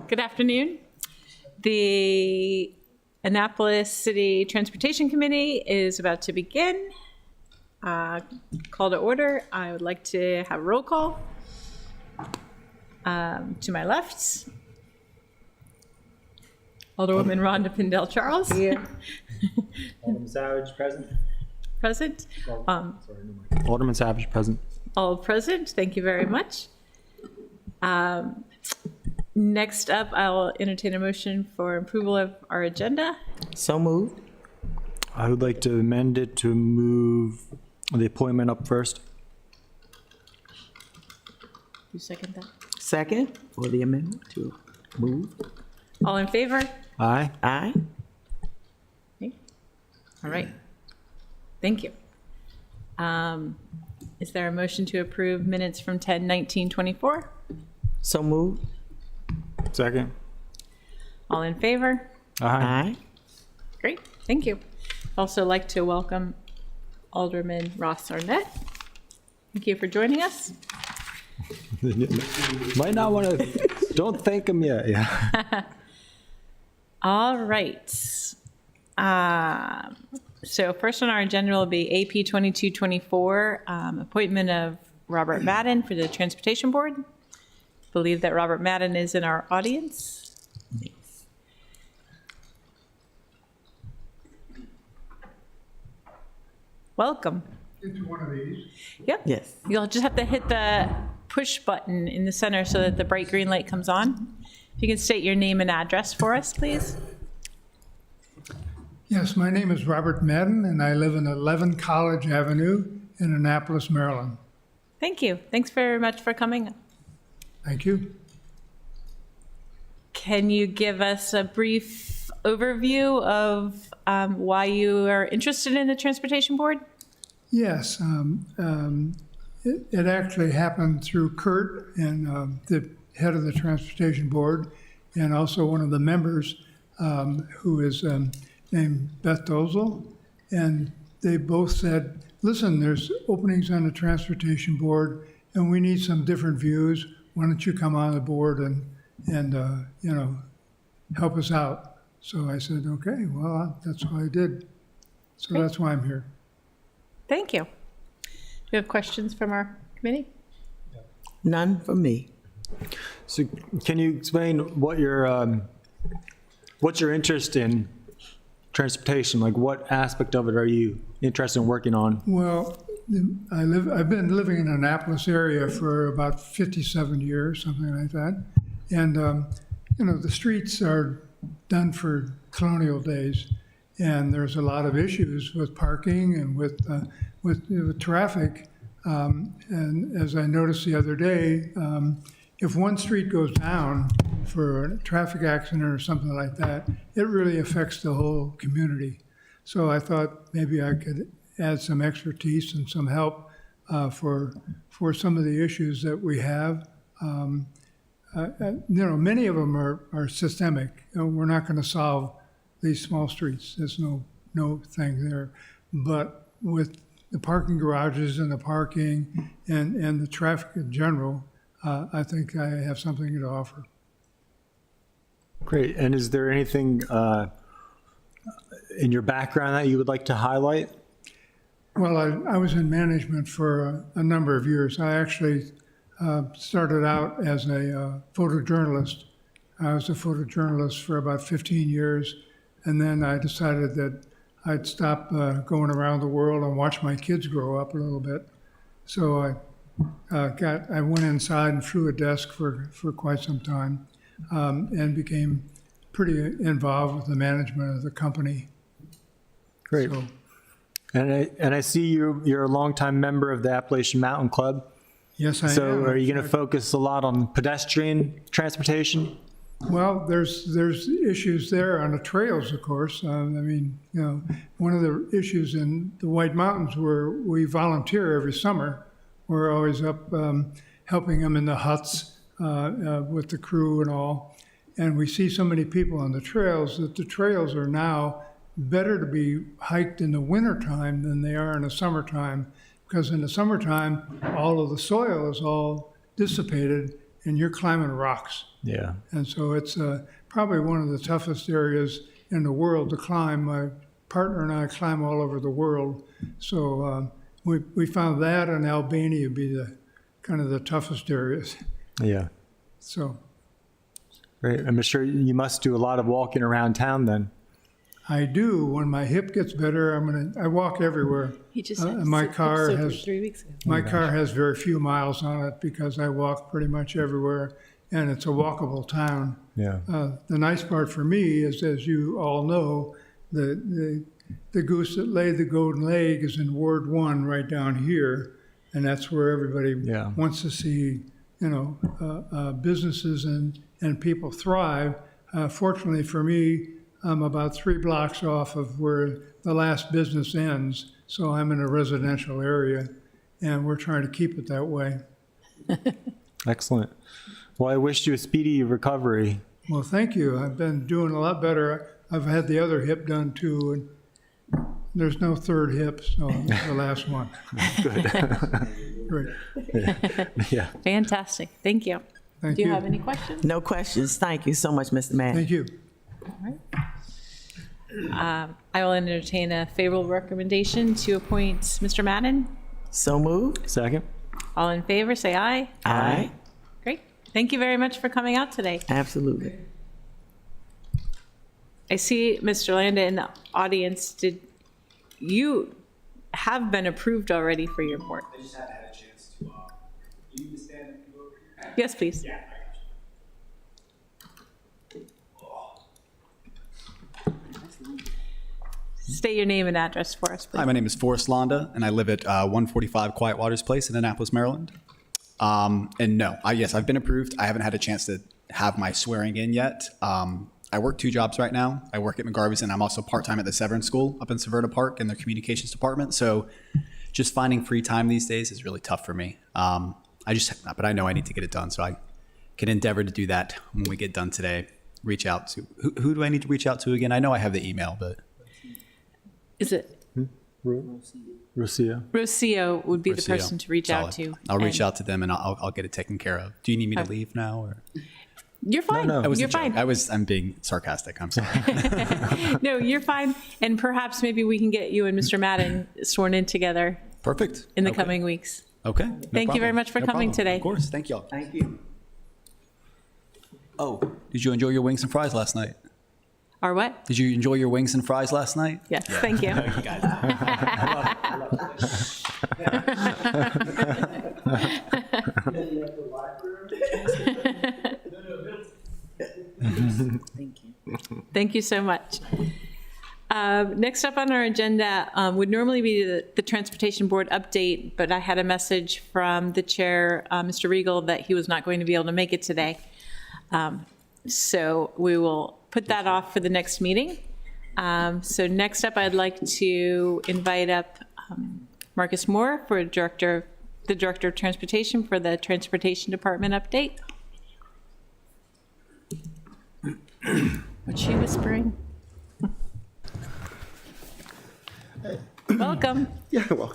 Good afternoon. The Annapolis City Transportation Committee is about to begin. Call to order. I would like to have a roll call. To my left, Alderwoman Rhonda Pindell Charles. Here. Alderman Savage, present. Present. Alderman Savage, present. All present. Thank you very much. Next up, I'll entertain a motion for approval of our agenda. So moved. I would like to amend it to move the appointment up first. You second that? Second for the amendment to move. All in favor? Aye. Aye. Okay. All right. Thank you. Is there a motion to approve minutes from 10/19/24? So moved. Second. All in favor? Aye. Great, thank you. Also like to welcome Alderman Ross Arnett. Thank you for joining us. Might not want to, don't thank him yet, yeah. All right. So first on our agenda will be AP 2224, appointment of Robert Madden for the Transportation Board. Believe that Robert Madden is in our audience. Welcome. Into one of these. Yep. Yes. You'll just have to hit the push button in the center so that the bright green light comes on. If you can state your name and address for us, please. Yes, my name is Robert Madden, and I live in 11 College Avenue in Annapolis, Maryland. Thank you. Thanks very much for coming. Thank you. Can you give us a brief overview of why you are interested in the Transportation Board? Yes, it actually happened through Kurt and the head of the Transportation Board, and also one of the members who is named Beth Dozel. And they both said, listen, there's openings on the Transportation Board, and we need some different views. Why don't you come on the board and you know, help us out? So I said, okay, well, that's what I did. So Great. that's why I'm here. Thank you. Do you have questions from our committee? None for me. So can you explain what your, what's your interest in transportation? Like what aspect of it are you interested in working on? Well, I've been living in the Annapolis area for about 57 years, something like that. And, you know, the streets are done for colonial days. And there's a lot of issues with parking and with traffic. And as I noticed the other day, if one street goes down for a traffic accident or something like that, it really affects the whole community. So I thought maybe I could add some expertise and some help for some of the issues that we have. You know, many of them are systemic. You know, we're not going to solve these small streets. There's no thing there. But with the parking garages and the parking and the traffic in general, I think I have something to offer. Great. And is there anything in your background that you would like to highlight? Well, I was in management for a number of years. I actually started out as a photojournalist. I was a photojournalist for about 15 years, and then I decided that I'd stop going around the world and watch my kids grow up a little bit. So I went inside and flew a desk for quite some time, and became pretty involved with the management of the company. Great. So, And I see you're a longtime member of the Appalachian Mountain Club. yes, I am. So are you going to focus a lot on pedestrian transportation? Well, there's issues there on the trails, of course. I mean, you know, one of the issues in the White Mountains where we volunteer every summer, we're always up helping them in the huts with the crew and all. And we see so many people on the trails that the trails are now better to be hiked in the wintertime than they are in the summertime, because in the summertime, all of the soil is all dissipated and you're climbing rocks. Yeah. And so it's probably one of the toughest areas in the world to climb. My partner and I climb all over the world. So we found that and Albania to be the kind of the toughest areas. Yeah. So Great. I'm sure you must do a lot of walking around town then. I do. When my hip gets better, I walk everywhere. He just And had my hip car surgery has 3 weeks ago. my car has very few miles on it because I walk pretty much everywhere, and it's a walkable town. Yeah. The nice part for me is, as you all know, the goose that laid the golden egg is in Ward 1 right down here, and that's where everybody Yeah. wants to see, businesses and people thrive. Fortunately for me, I'm about 3 blocks off of where the last business ends, so I'm in a residential area, and we're trying to keep it that way. Excellent. Well, I wish you a speedy recovery. Well, thank you. I've been doing a lot better. I've had the other hip done too, and there's no third hip, so it's the last one. Good. Great. Yeah. Fantastic. Thank you. Thank Do you you. have any questions? No questions. Thank you so much, Mr. Mann. Thank you. I will entertain a favorable recommendation to appoint Mr. Madden. So moved. Second? All in favor, say aye. Aye. Great. Thank you very much for coming out today. Absolutely. I see Mr. Landa in the audience. Did you have been approved already for your board? I just haven't had a chance to, you need to stand and go over here? Yes, please. Yeah, I got State your name and address for us, please. Hi, my name is Forrest Londa, and I live at 145 Quiet Waters Place in Annapolis, Maryland. And no, yes, I've been approved. I haven't had a chance to have my swearing in yet. I work 2 jobs right now. I work at McGarvey's, and I'm also part-time at the Severn School up in Severna Park in their communications department. So just finding free time these days is really tough for me. But I know I need to get it done, so I can endeavor to do that when we get done today. Reach out to, who do I need to reach out to again? I know I have the email, but. Is it Rocio? Rocio would be the Rocio. person to reach out Solid. to. I'll reach and- out to them and I'll get it taken care of. Do you need me to leave now or? You're fine. No, no. That was a You're joke. fine. I'm being sarcastic. I'm sorry. No, you're fine. And perhaps maybe we can get you and Mr. Madden sworn in together Perfect. in the Okay. coming weeks. Okay. no Thank you very problem. much for No coming problem. today. Of course. Thank y'all. Thank you. Oh, did you enjoy your wings and fries last night? Or what? Did you enjoy your wings and fries last night? Yes, thank you. You guys. Thank you so much. Next up on our agenda would normally be the Transportation Board update, but I had a message from the chair, Mr. Regal, that he was not going to be able to make it today. So we will put that off for the next meeting. So next up, I'd like to invite up Marcus Moore for the Director of Transportation for the Transportation Department update. What's she whispering? Welcome. Yeah, well,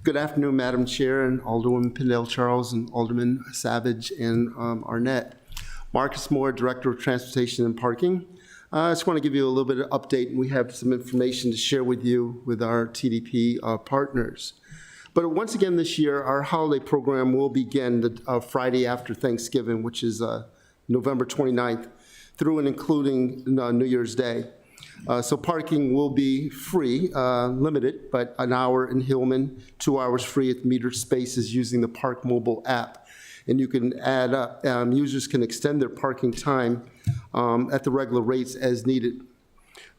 good afternoon, Madam Chair and Alderwoman Pindell Charles and Alderman Savage and Arnett. Marcus Moore, Director of Transportation and Parking. I just want to give you a little bit of update. We have some information to share with you with our TDP partners. But once again this year, our holiday program will begin the Friday after Thanksgiving, which is November 29th, through and including New Year's Day. So parking will be free, limited, but an hour in Hillman, 2 hours free at metered spaces using the Park Mobile app. And you can add up, users can extend their parking time at the regular rates as needed.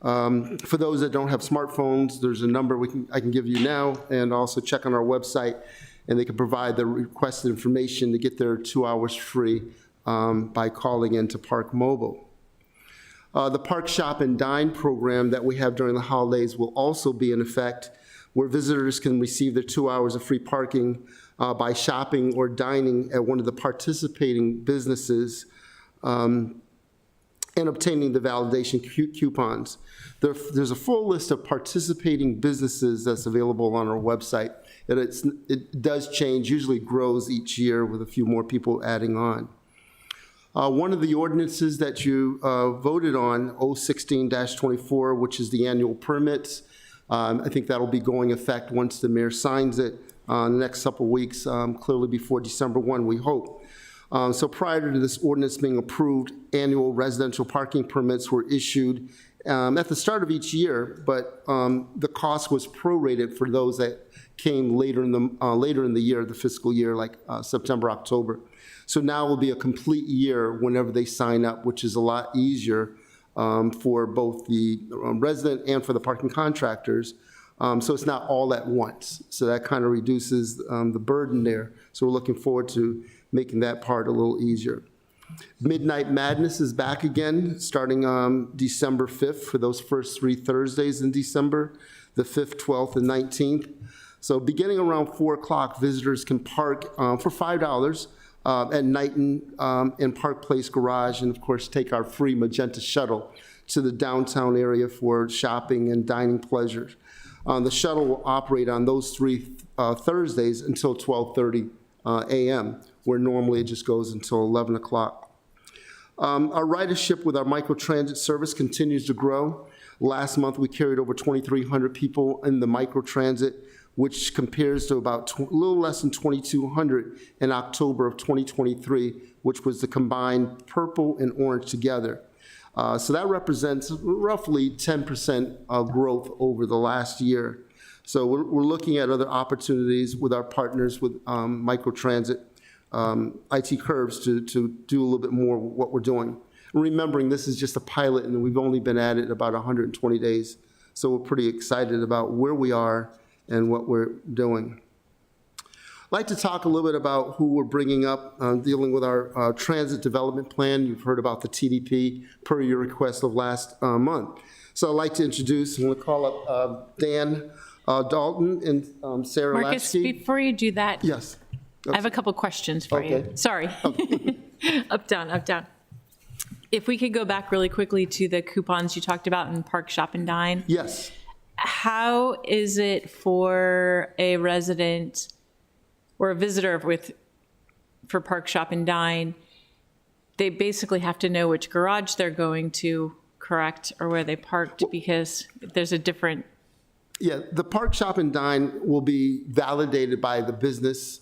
For those that don't have smartphones, there's a number I can give you now, and also check on our website, and they can provide the requested information to get their 2 hours free by calling into Park Mobile. The Park Shop and Dine program that we have during the holidays will also be in effect, where visitors can receive their 2 hours of free parking by shopping or dining at one of the participating businesses and obtaining the validation coupons. There's a full list of participating businesses that's available on our website. It does change, usually grows each year with a few more people adding on. One of the ordinances that you voted on, 016-24, which is the annual permits, I think that'll be going effect once the mayor signs it in the next couple of weeks, clearly before December 1, we hope. So prior to this ordinance being approved, annual residential parking permits were issued at the start of each year, but the cost was prorated for those that came later in the year, the fiscal year, like September, October. So now will be a complete year whenever they sign up, which is a lot easier for both the resident and for the parking contractors. So it's not all at once. So that kind of reduces the burden there. So we're looking forward to making that part a little easier. Midnight Madness is back again, starting December 5th for those first 3 Thursdays in December, the 5th, 12th, and 19th. So beginning around 4 o'clock, visitors can park for $5 at Knighton in Park Place Garage, and of course, take our free Magenta shuttle to the downtown area for shopping and dining pleasures. The shuttle will operate on those 3 Thursdays until 12:30 a.m., where normally it just goes until 11 o'clock. Our ridership with our microtransit service continues to grow. Last month, we carried over 2,300 people in the microtransit, which compares to about a little less than 2,200 in October of 2023, which was the combined purple and orange together. So that represents roughly 10% of growth over the last year. So we're looking at other opportunities with our partners with microtransit, IT Curves, to do a little bit more of what we're doing. Remembering this is just a pilot and we've only been at it about 120 days. So we're pretty excited about where we are and what we're doing. I'd like to talk a little bit about who we're bringing up, dealing with our transit development plan. You've heard about the TDP per your request of last month. So I'd like to introduce, I'm going to call up Dan Dalton and Sarah Marcus, Latchkey. before you do that, Yes. I have a couple questions for you. Okay. Sorry. Up, down, up, down. If we could go back really quickly to the coupons you talked about in Park, Shop, and Dine. Yes. How is it for a resident or a visitor for Park, Shop, and Dine? They basically have to know which garage they're going to, correct, or where they parked, because there's a different. Yeah, the Park, Shop, and Dine will be validated by the business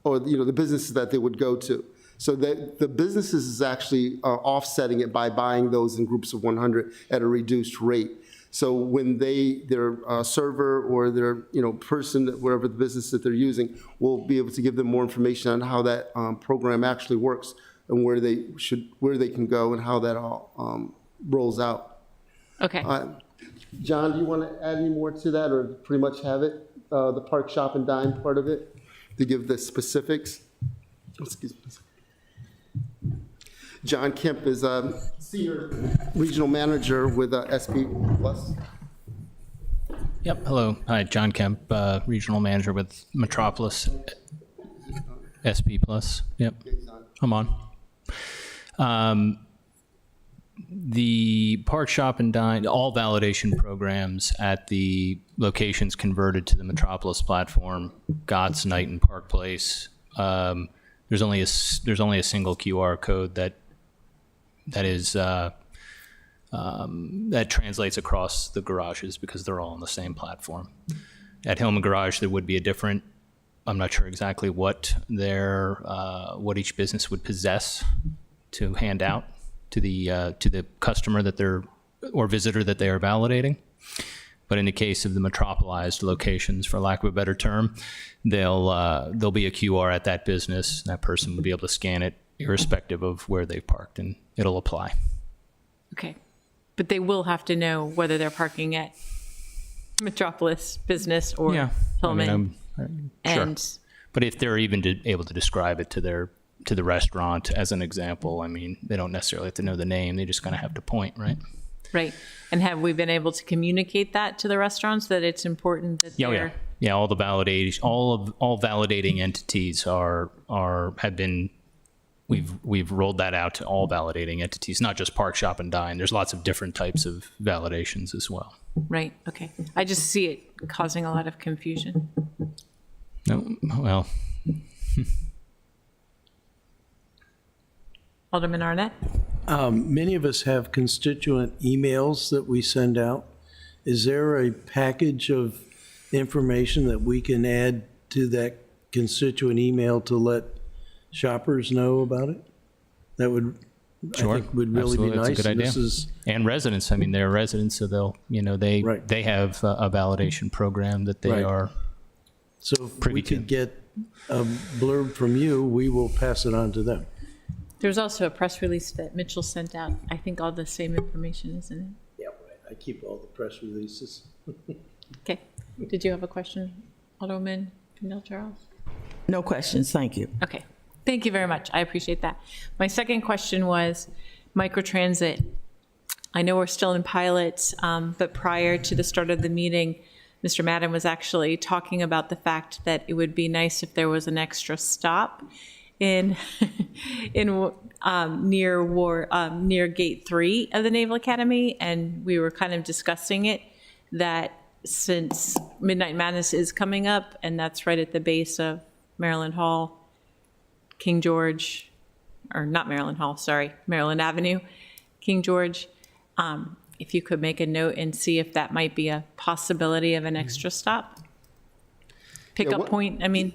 or, the businesses that they would go to. So the businesses is actually offsetting it by buying those in groups of 100 at a reduced rate. So when their server or their person, whatever the business that they're using, will be able to give them more information on how that program actually works and where they can go and how that all rolls out. Okay. John, do you want to add any more to that, or pretty much have it, the Park, Shop, and Dine part of it, to give the specifics? Excuse me. John Kemp is a Senior Regional Manager with SP Plus. Yep, hello. Hi, John Kemp, Regional Manager with Metropolis SP Plus. Yep, I'm on. The Park, Shop, and Dine, all validation programs at the locations converted to the Metropolis platform, GOTS, Knighton, Park Place, there's only a single QR code that translates across the garages because they're all on the same platform. At Hillman Garage, there would be a different. I'm not sure exactly what what each business would possess to hand out to the customer or visitor that they are validating. But in the case of the metropolized locations, for lack of a better term, there'll be a QR at that business. That person will be able to scan it irrespective of where they've parked, and it'll apply. Okay. But they will have to know whether they're parking at Metropolis Business or Hillman. Sure. And But if they're even able to describe it to the restaurant as an example, I mean, they don't necessarily have to know the name. They just kind of have to point, right? right. And have we been able to communicate that to the restaurants, that it's important that they're. Yeah, all the validation, all validating entities have been. We've rolled that out to all validating entities, not just Park, Shop, and Dine. There's lots of different types of validations as well. Right, okay. I just see it causing a lot of confusion. No, well, Alderman Arnett? Many of us have constituent emails that we send out. Is there a package of information that we can add to that constituent email to let shoppers know about it? That would, Sure. I think, would really be Absolutely. That's a nice. good And this idea. is, And residents, I mean, they're residents, so they'll, Right. they have a validation program that they Right. are. so if Privy we to. could get a blurb from you, we will pass it on to them. There's also a press release that Mitchell sent out. I think all the same information, isn't it? Yeah, right. I keep all the press releases. Okay. Did you have a question, Alderman Kendall Charles? No questions, thank you. Okay. Thank you very much. I appreciate that. My second question was microtransit. I know we're still in pilots, but prior to the start of the meeting, Mr. Madden was actually talking about the fact that it would be nice if there was an extra stop in near Gate 3 of the Naval Academy, and we were kind of discussing it, that since Midnight Madness is coming up, and that's right at the base of Maryland Hall, King George, or not Maryland Hall, sorry, Maryland Avenue, King George, if you could make a note and see if that might be a possibility of an extra stop? Pickup point, I mean,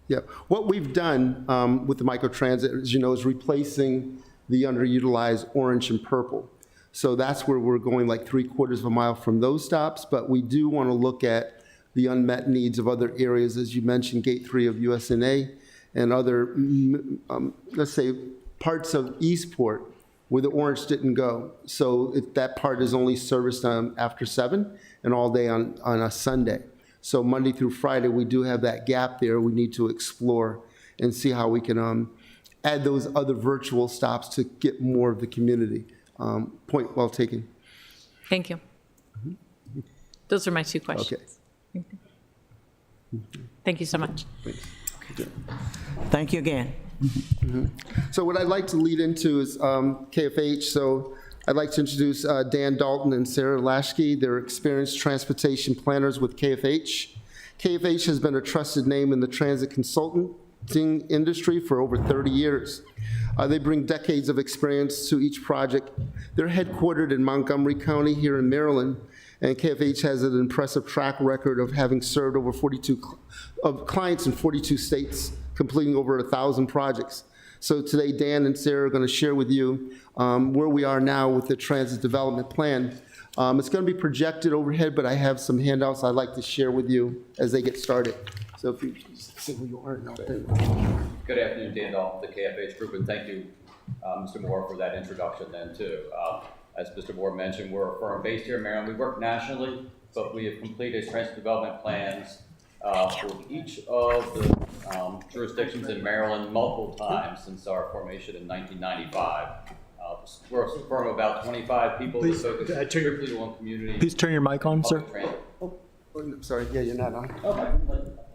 Yeah, what we've done with the microtransit, as you know, is replacing the underutilized orange and purple. So that's where we're going, like 3/4 of a mile from those stops, but we do want to look at the unmet needs of other areas, as you mentioned, Gate 3 of USNA and other, let's say, parts of Eastport where the orange didn't go. So that part is only serviced after 7 and all day on a Sunday. So Monday through Friday, we do have that gap there we need to explore and see how we can add those other virtual stops to get more of the community. Point well taken. thank you. Those are my two questions. Okay. Thank you so much. Thank you again. So what I'd like to lead into is KFH. So I'd like to introduce Dan Dalton and Sarah Lashke. They're experienced transportation planners with KFH. KFH has been a trusted name in the transit consulting industry for over 30 years. They bring decades of experience to each project. They're headquartered in Montgomery County here in Maryland, and KFH has an impressive track record of having served over 42 clients in 42 states, completing over 1,000 projects. So today, Dan and Sarah are going to share with you where we are now with the transit development plan. It's going to be projected overhead, but I have some handouts I'd like to share with you as they get started. So if you see who you are. And I'll tell you. Good afternoon, Dan Dalton, the KFH Group, and thank you, Mr. Moore, for that introduction then, too. As Mr. Moore mentioned, we're a firm based here in Maryland. We work nationally, but we have completed transit development plans for each of the jurisdictions in Maryland multiple times since our formation in 1995. We're a firm of about 25 people that focus strictly on community. Please turn your mic on, sir. public transit. I'm sorry, yeah, you're not on.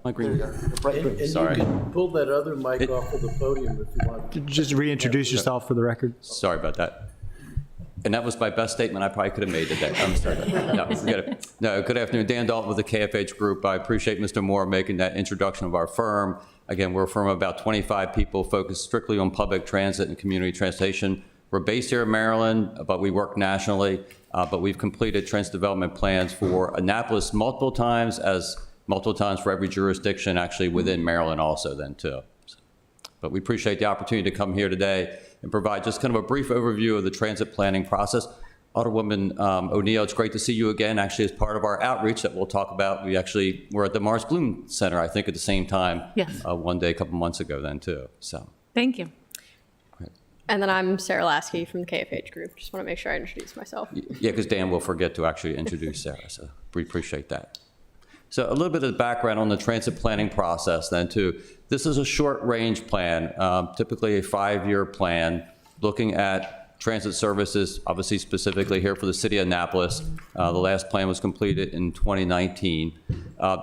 And you Sorry. can pull that other mic off of the podium if you want. Just reintroduce yourself for the record. Sorry about that. And that was my best statement I probably could have made today. I'm sorry. No, forget it. No, good afternoon. Dan Dalton with the KFH Group. I appreciate Mr. Moore making that introduction of our firm. Again, we're a firm of about 25 people focused strictly on public transit and community transportation. We're based here in Maryland, but we work nationally. But we've completed transit development plans for Annapolis multiple times for every jurisdiction actually within Maryland also then too. But we appreciate the opportunity to come here today and provide just kind of a brief overview of the transit planning process. Alderwoman O'Neill, it's great to see you again, actually as part of our outreach that we'll talk about. We actually were at the Morris Bloom Center, I think, at the same time. Yes. One day, a couple months ago then too, so. Thank you. And then I'm Sarah Lasky from the KFH Group. Just want to make sure I introduce myself. Yeah, because Dan will forget to actually introduce Sarah, so we appreciate that. So a little bit of background on the transit planning process then too. This is a short range plan, typically a 5-year plan, looking at transit services, obviously specifically here for the city of Annapolis. The last plan was completed in 2019.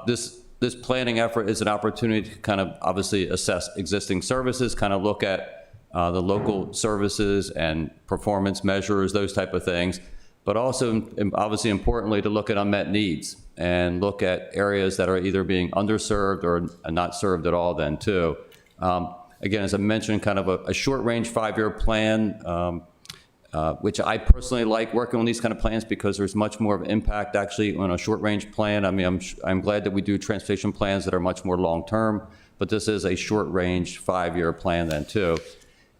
This planning effort is an opportunity to kind of obviously assess existing services, kind of look at the local services and performance measures, those type of things, but also obviously importantly to look at unmet needs and look at areas that are either being underserved or not served at all then too. Again, as I mentioned, kind of a short-range 5-year plan, which I personally like working on these kind of plans because there's much more of an impact actually on a short-range plan. I mean, I'm glad that we do transportation plans that are much more long-term, but this is a short-range 5-year plan then too.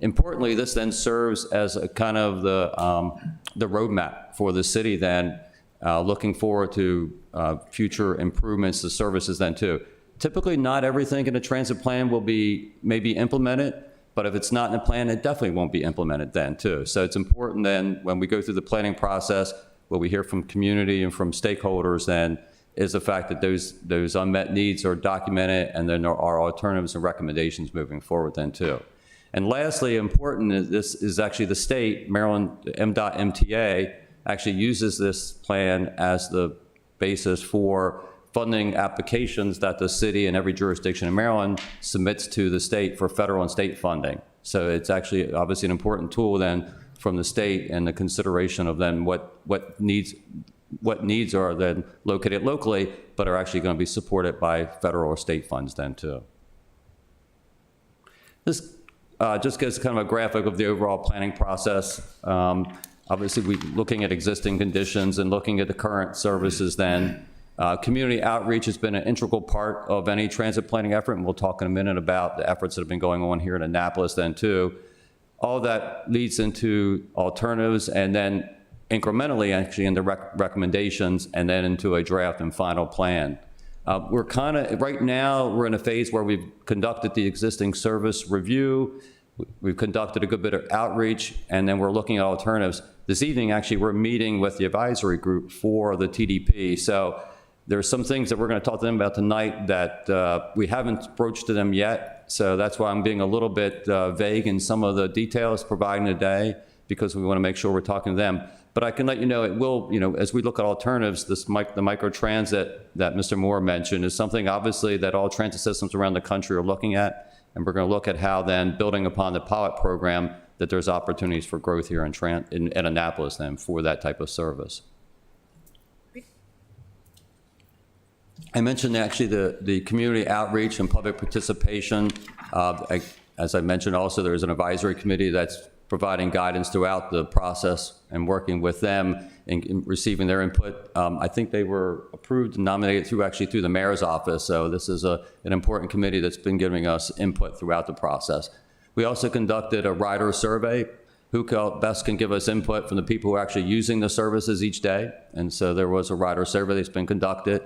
Importantly, this then serves as a kind of the roadmap for the city then, looking forward to future improvements to services then too. Typically, not everything in a transit plan will be maybe implemented, but if it's not in the plan, it definitely won't be implemented then too. So it's important then when we go through the planning process, what we hear from community and from stakeholders then is the fact that those unmet needs are documented, and then there are alternatives and recommendations moving forward then too. And lastly, important is this is actually the state, Maryland MDOT MTA, actually uses this plan as the basis for funding applications that the city and every jurisdiction in Maryland submits to the state for federal and state funding. So it's actually obviously an important tool then from the state and the consideration of then what needs are then located locally, but are actually going to be supported by federal or state funds then too. This just gives kind of a graphic of the overall planning process. Obviously, we're looking at existing conditions and looking at the current services then. Community outreach has been an integral part of any transit planning effort, and we'll talk in a minute about the efforts that have been going on here in Annapolis then too. All that leads into alternatives and then incrementally actually into recommendations and then into a draft and final plan. We're kind of, right now, we're in a phase where we've conducted the existing service review, we've conducted a good bit of outreach, and then we're looking at alternatives. This evening, actually, we're meeting with the advisory group for the TDP. So there's some things that we're going to talk to them about tonight that we haven't broached to them yet. So that's why I'm being a little bit vague in some of the details providing today, because we want to make sure we're talking to them. But I can let you know, it will, as we look at alternatives, the microtransit that Mr. Moore mentioned is something obviously that all transit systems around the country are looking at. And we're going to look at how then, building upon the pilot program, that there's opportunities for growth here in Annapolis then for that type of service. I mentioned actually the community outreach and public participation. As I mentioned also, there's an advisory committee that's providing guidance throughout the process and working with them and receiving their input. I think they were approved and nominated through the mayor's office. So this is an important committee that's been giving us input throughout the process. We also conducted a rider survey. Who best can give us input from the people who are actually using the services each day? And so there was a rider survey that's been conducted.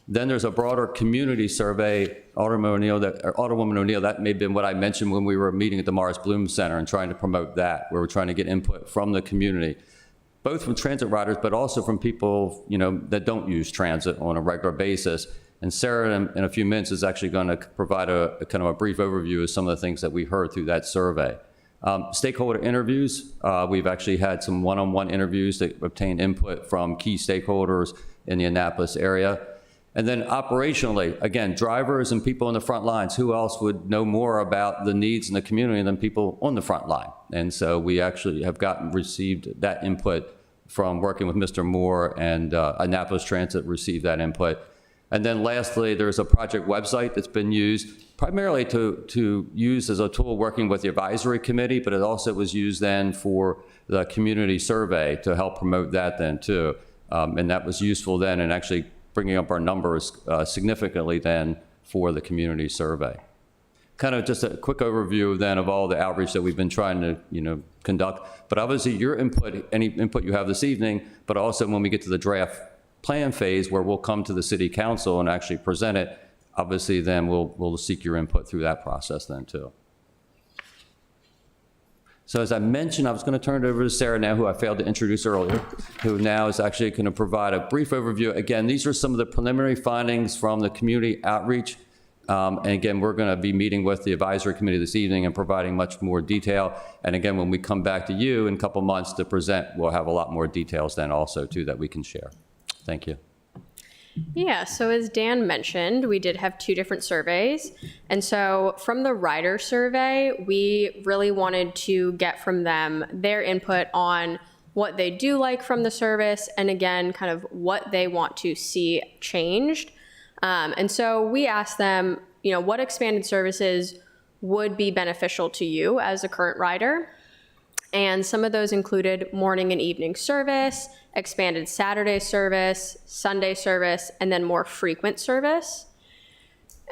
Then there's a broader community survey, Alderwoman O'Neill, that may have been what I mentioned when we were meeting at the Morris Bloom Center and trying to promote that, where we're trying to get input from the community, both from transit riders, but also from people, that don't use transit on a regular basis. And Sarah, in a few minutes, is actually going to provide a kind of a brief overview of some of the things that we heard through that survey. Stakeholder interviews, we've actually had some one-on-one interviews that obtained input from key stakeholders in the Annapolis area. And then operationally, again, drivers and people on the front lines, who else would know more about the needs in the community than people on the front line? And so we actually have received that input from working with Mr. Moore, and Annapolis Transit received that input. And then lastly, there's a project website that's been used primarily to use as a tool working with the advisory committee, but it also was used then for the community survey to help promote that then too. And that was useful then in actually bringing up our numbers significantly then for the community survey. Kind of just a quick overview then of all the outreach that we've been trying to conduct. But obviously your input, any input you have this evening, but also when we get to the draft plan phase where we'll come to the city council and actually present it, obviously then we'll seek your input through that process then too. So as I mentioned, I was going to turn it over to Sarah now, who I failed to introduce earlier, who now is actually going to provide a brief overview. Again, these are some of the preliminary findings from the community outreach. And again, we're going to be meeting with the advisory committee this evening and providing much more detail. And again, when we come back to you in a couple months to present, we'll have a lot more details then also too that we can share. Thank you. Yeah, so as Dan mentioned, we did have 2 different surveys. And so from the rider survey, we really wanted to get from them their input on what they do like from the service, and again, kind of what they want to see changed. And so we asked them, what expanded services would be beneficial to you as a current rider. And some of those included morning and evening service, expanded Saturday service, Sunday service, and then more frequent service.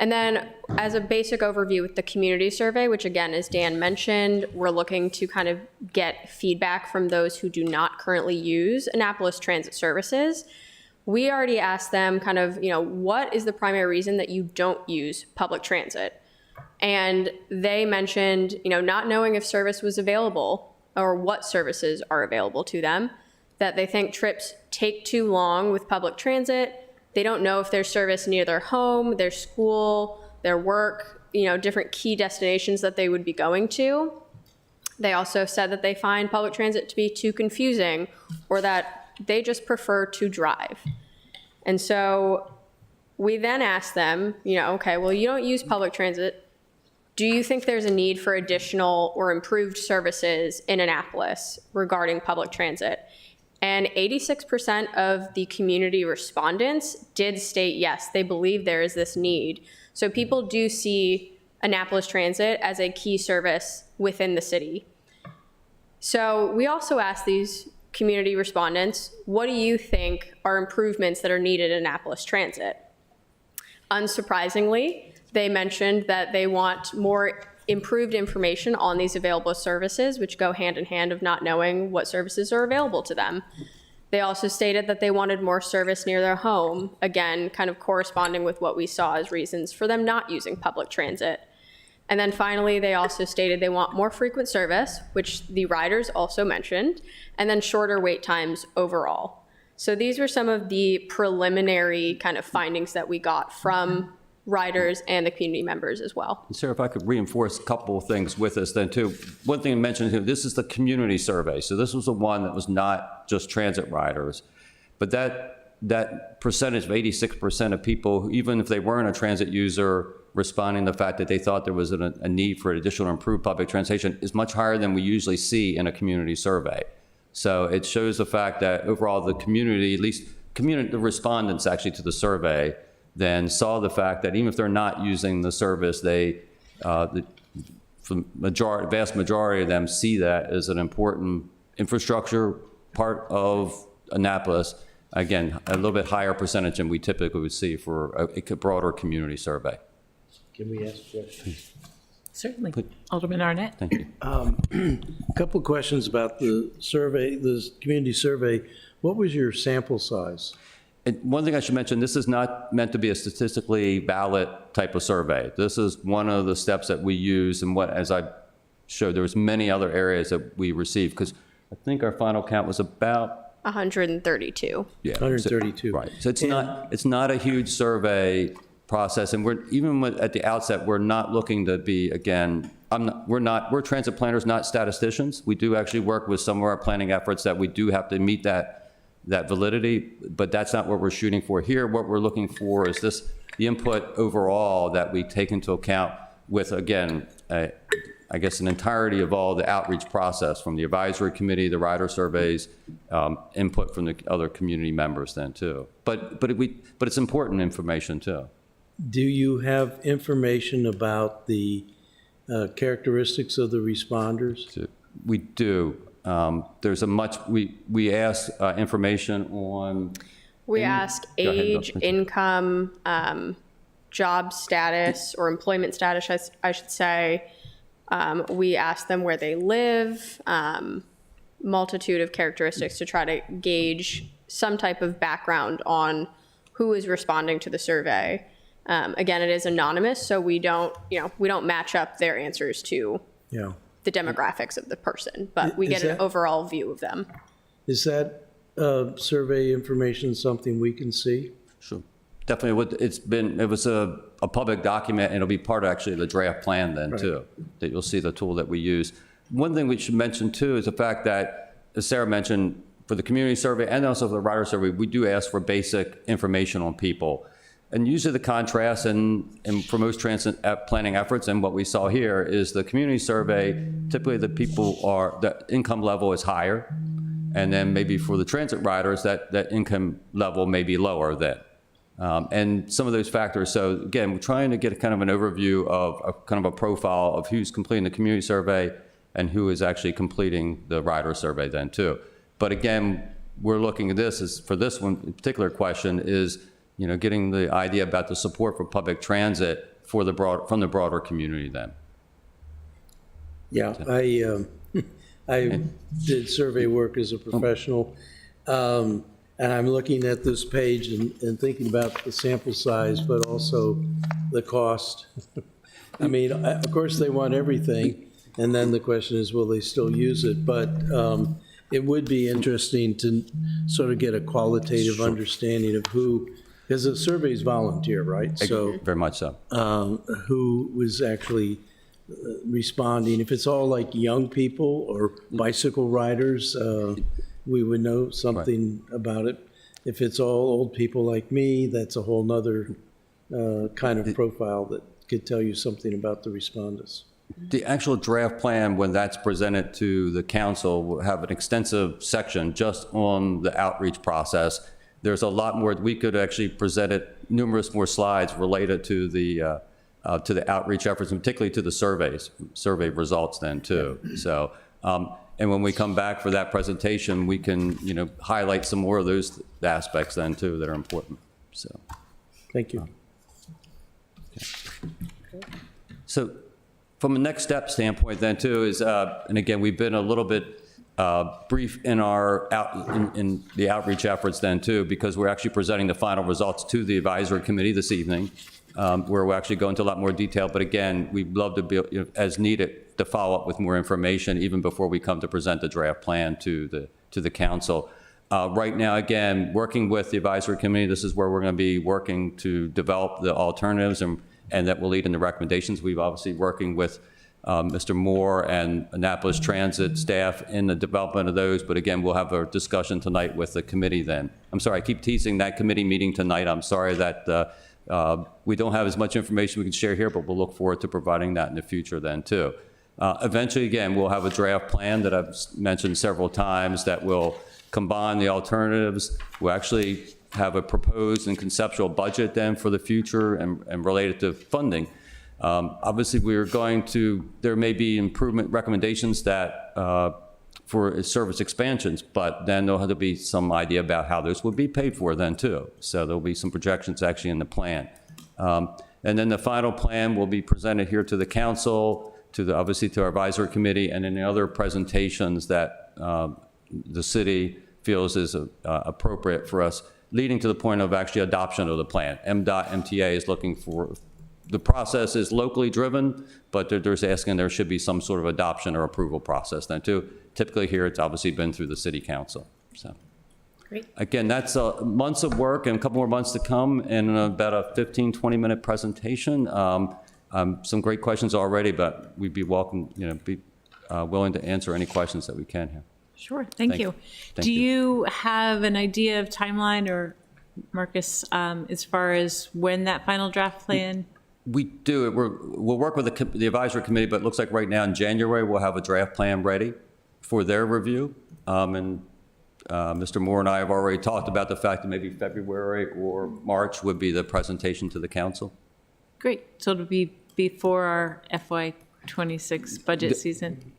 And then as a basic overview with the community survey, which again, as Dan mentioned, we're looking to kind of get feedback from those who do not currently use Annapolis Transit Services. We already asked them kind of, what is the primary reason that you don't use public transit? And they mentioned, not knowing if service was available or what services are available to them, that they think trips take too long with public transit. They don't know if there's service near their home, their school, their work, different key destinations that they would be going to. They also said that they find public transit to be too confusing, or that they just prefer to drive. And so we then asked them, okay, well, you don't use public transit. Do you think there's a need for additional or improved services in Annapolis regarding public transit? And 86% of the community respondents did state yes, they believe there is this need. So people do see Annapolis Transit as a key service within the city. So we also asked these community respondents, what do you think are improvements that are needed in Annapolis Transit? Unsurprisingly, they mentioned that they want more improved information on these available services, which go hand in hand of not knowing what services are available to them. They also stated that they wanted more service near their home, again, kind of corresponding with what we saw as reasons for them not using public transit. And then finally, they also stated they want more frequent service, which the riders also mentioned, and then shorter wait times overall. So these were some of the preliminary kind of findings that we got from riders and the community members as well. Sarah, if I could reinforce a couple of things with this then too. One thing I mentioned here, this is the community survey. So this was the one that was not just transit riders, but that percentage of 86% of people, even if they weren't a transit user, responding to the fact that they thought there was a need for additional improved public transportation is much higher than we usually see in a community survey. So it shows the fact that overall the community, at least the respondents actually to the survey, then saw the fact that even if they're not using the service, the vast majority of them see that as an important infrastructure part of Annapolis. Again, a little bit higher percentage than we typically would see for a broader community survey. Can we ask questions? Certainly. Alderman Arnett. Thank you. A couple of questions about the survey, the community survey. What was your sample size? And one thing I should mention, this is not meant to be a statistically valid type of survey. This is one of the steps that we use, and as I showed, there was many other areas that we received, because I think our final count was about 132. Yeah, 132. So, right. So it's not a huge survey process, and at the outset, we're not looking to be, again, we're transit planners, not statisticians. We do actually work with some of our planning efforts that we do have to meet that validity, but that's not what we're shooting for here. What we're looking for is the input overall that we take into account with, again, I guess an entirety of all the outreach process from the advisory committee, the rider surveys, input from the other community members then too. But it's important information too. Do you have information about the characteristics of the responders? So we do. There's we ask information on. We ask age, income, job status or employment status, I should say. We ask them where they live, multitude of characteristics to try to gauge some type of background on who is responding to the survey. Again, it is anonymous, so we don't match up their answers to the demographics of the person, but we get an overall view of them. Is that survey information something we can see? Sure. Definitely. It was a public document, and it'll be part of actually the draft plan then too, that you'll see the tool that we use. One thing we should mention too is the fact that, as Sarah mentioned, for the community survey and also for the rider survey, we do ask for basic information on people. And usually the contrast and for most transit planning efforts, and what we saw here is the community survey, typically the income level is higher. And then maybe for the transit riders, that income level may be lower then. And some of those factors. So again, we're trying to get kind of an overview of kind of a profile of who's completing the community survey and who is actually completing the rider survey then too. But again, we're looking at this as for this one in particular question is, getting the idea about the support for public transit for from the broader community then. Yeah, I did survey work as a professional, and I'm looking at this page and thinking about the sample size, but also the cost. I mean, of course, they want everything, and then the question is, will they still use it? But it would be interesting to sort of get a qualitative understanding of who, because the survey is volunteer, right? So Very much so. who was actually responding. If it's all like young people or bicycle riders, we would know something about it. If it's all old people like me, that's a whole nother kind of profile that could tell you something about the respondents. The actual draft plan, when that's presented to the council, will have an extensive section just on the outreach process. There's a lot more, we could actually present it, numerous more slides related to the outreach efforts, and particularly to the survey results then too. So, and when we come back for that presentation, we can, highlight some more of those aspects then too that are important. So, Thank you. so from a next step standpoint then too is, and again, we've been a little bit brief in our in the outreach efforts then too, because we're actually presenting the final results to the advisory committee this evening, where we'll actually go into a lot more detail. But again, we'd love to be, as needed, to follow up with more information even before we come to present the draft plan to the council. Right now, again, working with the advisory committee, this is where we're going to be working to develop the alternatives, and that will lead in the recommendations. We've obviously working with Mr. Moore and Annapolis Transit staff in the development of those. But again, we'll have a discussion tonight with the committee then. I'm sorry, I keep teasing that committee meeting tonight. I'm sorry that we don't have as much information we can share here, but we'll look forward to providing that in the future then too. Eventually, again, we'll have a draft plan that I've mentioned several times that will combine the alternatives. We'll actually have a proposed and conceptual budget then for the future and related to funding. Obviously, there may be improvement recommendations that for service expansions, but then there'll have to be some idea about how those would be paid for then too. So there'll be some projections actually in the plan. And then the final plan will be presented here to the council, obviously to our advisory committee, and any other presentations that the city feels is appropriate for us, leading to the point of actually adoption of the plan. MDOT, MTA is looking for, the process is locally driven, but they're asking there should be some sort of adoption or approval process then too. Typically here, it's obviously been through the city council. So, Great. Again, that's months of work and a couple more months to come, and about a 15, 20-minute presentation. Some great questions already, but we'd be willing to answer any questions that we can here. Sure, thank you. Thank Do you. you have an idea of timeline, or Marcus, as far as when that final draft plan? We do. We'll work with the advisory committee, but it looks like right now in January, we'll have a draft plan ready for their review. And Mr. Moore and I have already talked about the fact that maybe February or March would be the presentation to the council. Great, so it'll be before our FY26 budget season?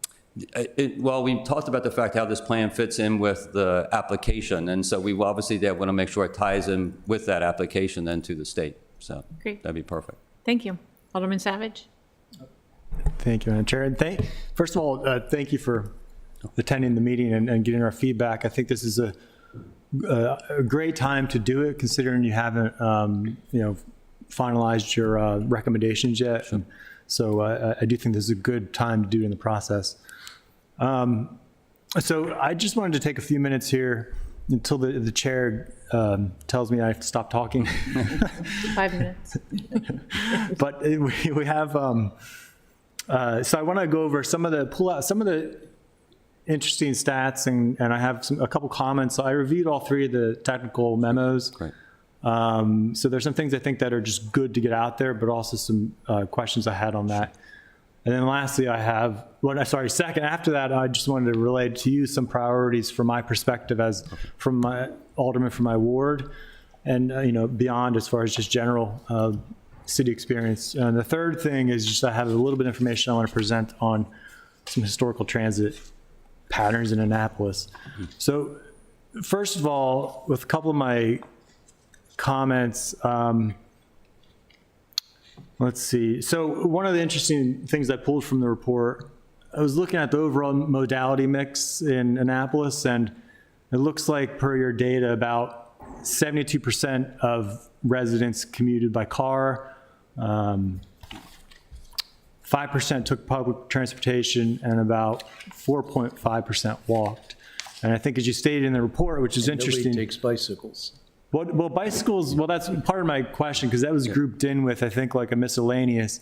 Well, we talked about the fact how this plan fits in with the application, and so we obviously want to make sure it ties in with that application then to the state. So Great. that'd be perfect. Thank you. Alderman Savage? Thank you, Madam Chair. And first of all, thank you for attending the meeting and getting our feedback. I think this is a great time to do it, considering you haven't, finalized your recommendations yet. Sure. So I do think this is a good time to do it in the process. So I just wanted to take a few minutes here until the chair tells me I have to stop talking. 5 minutes. But we have, so I want to go over pull out some of the interesting stats, and I have a couple comments. So I reviewed all three of the technical memos. Great. So there's some things I think that are just good to get out there, but also some questions I had on that. And then lastly, second, after that, I just wanted to relate to you some priorities from my perspective from my alderman from my ward. and beyond as far as just general city experience. And the third thing is just I have a little bit of information I want to present on some historical transit patterns in Annapolis. So first of all, with a couple of my comments, let's see. So one of the interesting things I pulled from the report, I was looking at the overall modality mix in Annapolis, and it looks like per your data, about 72% of residents commuted by car, 5% took public transportation, and about 4.5% walked. And I think as you stated in the report, which is interesting. Nobody takes bicycles. Well, bicycles, well, that's part of my question, because that was grouped in with, I think, like a miscellaneous.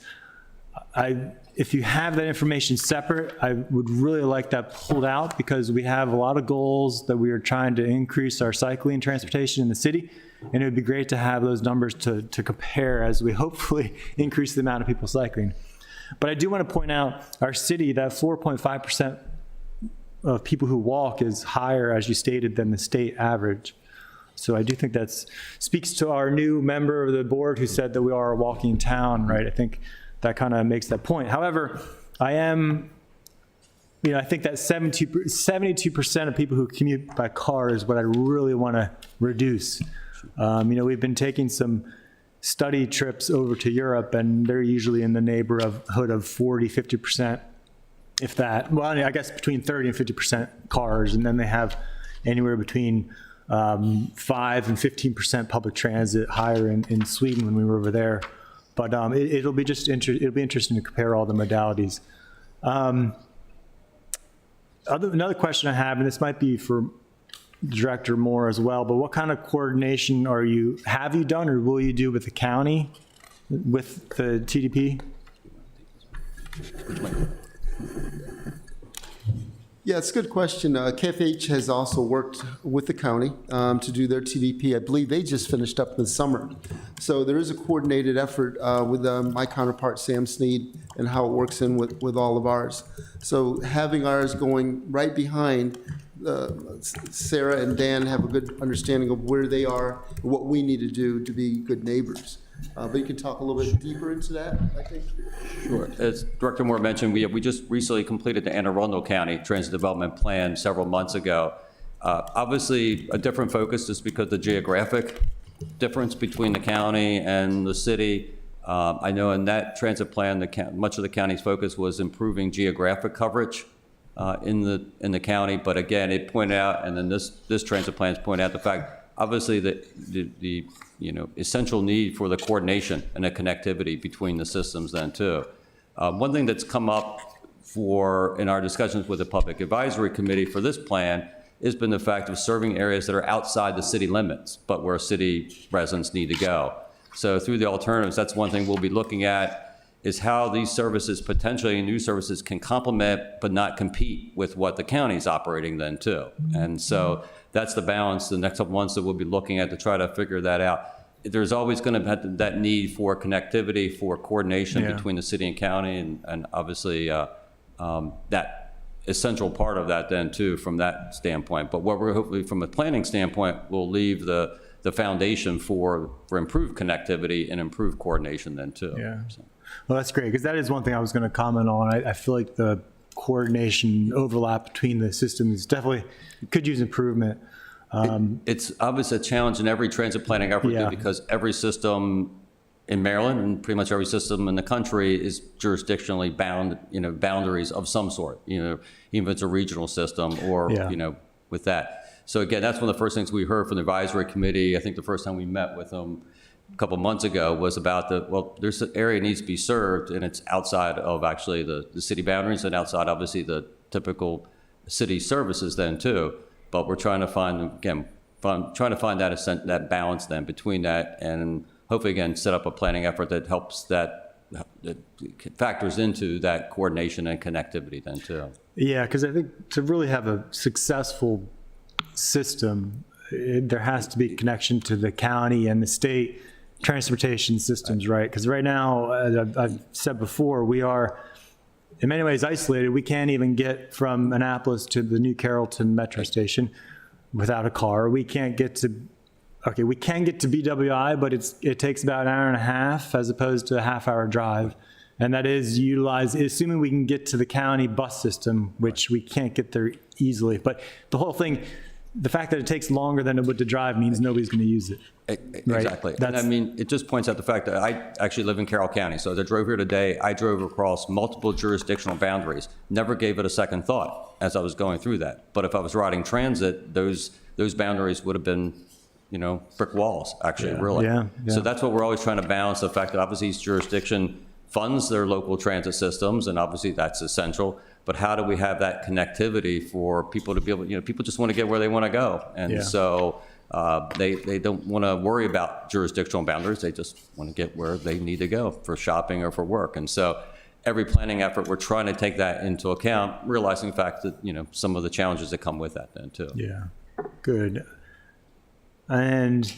If you have that information separate, I would really like that pulled out, because we have a lot of goals that we are trying to increase our cycling transportation in the city. And it would be great to have those numbers to compare as we hopefully increase the amount of people cycling. But I do want to point out our city, that 4.5% of people who walk is higher, as you stated, than the state average. So I do think that speaks to our new member of the board who said that we are a walking town, right? I think that kind of makes that point. However, I think that 72% of people who commute by car is what I really want to reduce. We've been taking some study trips over to Europe, and they're usually in the neighborhood of 40, 50%, if that. Well, I guess between 30 and 50% cars, and then they have anywhere between 5 and 15% public transit, higher in Sweden when we were over there. But it'll be interesting to compare all the modalities. Another question I have, and this might be for Director Moore as well, but what kind of coordination have you done or will you do with the county, with the TDP? Yeah, it's a good question. KFH has also worked with the county to do their TDP. I believe they just finished up in the summer. So there is a coordinated effort with my counterpart, Sam Sneed, and how it works in with all of ours. So having ours going right behind, Sarah and Dan have a good understanding of where they are and what we need to do to be good neighbors. But you can talk a little bit deeper into that, I think. Sure. As Director Moore mentioned, we just recently completed the Anne Arundel County Transit Development Plan several months ago. Obviously, a different focus just because the geographic difference between the county and the city. I know in that transit plan, much of the county's focus was improving geographic coverage in the county. But again, it pointed out, and then this transit plan has pointed out the fact, obviously, the essential need for the coordination and the connectivity between the systems then too. One thing that's come up in our discussions with the Public Advisory Committee for this plan has been the fact of serving areas that are outside the city limits, but where city residents need to go. So through the alternatives, that's one thing we'll be looking at, is how these services, potentially new services, can complement but not compete with what the county's operating then too. And so that's the balance the next couple months that we'll be looking at to try to figure that out. There's always going to be that need for connectivity, for coordination between the city and county, and obviously that essential part of that then too from that standpoint. But what we're hopefully from a planning standpoint will leave the foundation for improved connectivity and improved coordination then too. Yeah. So. Well, that's great, because that is one thing I was going to comment on. I feel like the coordination overlap between the systems definitely could use improvement. It's obviously a challenge in every transit planning effort because every system in Maryland and pretty much every system in the country is jurisdictionally bound, boundaries of some sort, even if it's a regional system or, with that. So again, that's one of the first things we heard from the advisory committee. I think the first time we met with them a couple months ago was about there's an area that needs to be served, and it's outside of actually the city boundaries and outside obviously the typical city services then too. But we're trying to find that balance then between that, and hopefully again set up a planning effort that helps that factors into that coordination and connectivity then too. Yeah, because I think to really have a successful system, there has to be connection to the county and the state transportation systems, right? Because right now, as I've said before, we are in many ways isolated. We can't even get from Annapolis to the New Carrollton metro station without a car. We can't get to okay, we can get to BWI, but it takes about an hour and a half as opposed to a half-hour drive. And that is assuming we can get to the county bus system, which we can't get there easily. But the whole thing, the fact that it takes longer than it would to drive means nobody's going to use it. Right. Exactly. And I mean, it just points out the fact that I actually live in Carroll County. So as I drove here today, I drove across multiple jurisdictional boundaries. Never gave it a second thought as I was going through that. But if I was riding transit, those boundaries would have been, brick walls, actually, really. Yeah. So that's what we're always trying to balance, the fact that obviously each jurisdiction funds their local transit systems, and obviously that's essential. But how do we have that connectivity for people to be able, people just want to get where they want to go. And so they don't want to worry about jurisdictional boundaries. They just want to get where they need to go for shopping or for work. And so every planning effort, we're trying to take that into account, realizing the fact that, some of the challenges that come with that then too. Yeah, good. And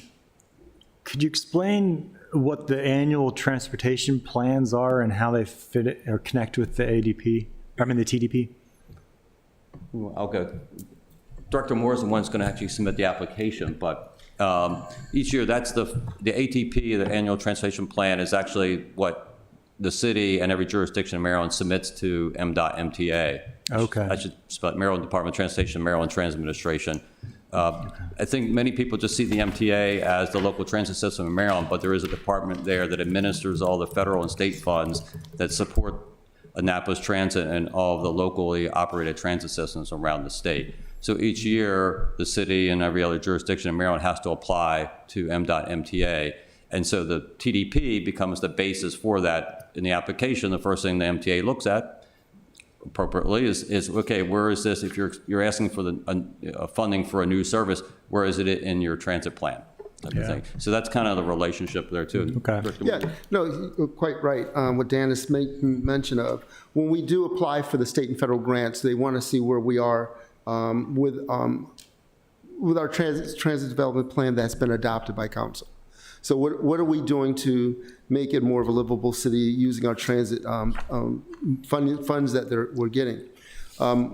could you explain what the annual transportation plans are and how they fit it or connect with the the TDP? I'll go. Director Moore is the one that's going to actually submit the application, but each year that's the ATP, the Annual Transportation Plan, is actually what the city and every jurisdiction in Maryland submits to MDOT MTA. Okay. I should spell Maryland Department of Transportation, Maryland Transit Administration. I think many people just see the MTA as the local transit system in Maryland, but there is a department there that administers all the federal and state funds that support Annapolis Transit and all of the locally operated transit systems around the state. So each year, the city and every other jurisdiction in Maryland has to apply to MDOT MTA. And so the TDP becomes the basis for that. In the application, the first thing the MTA looks at appropriately is okay, where is this? If you're asking for the funding for a new service, where is it in your transit plan? Type of thing. So that's kind of the relationship there too. Okay. Yeah, no, you're quite right. What Dan is making mention of, when we do apply for the state and federal grants, they want to see where we are with our transit development plan that's been adopted by council. So what are we doing to make it more of a livable city using our transit funds that we're getting?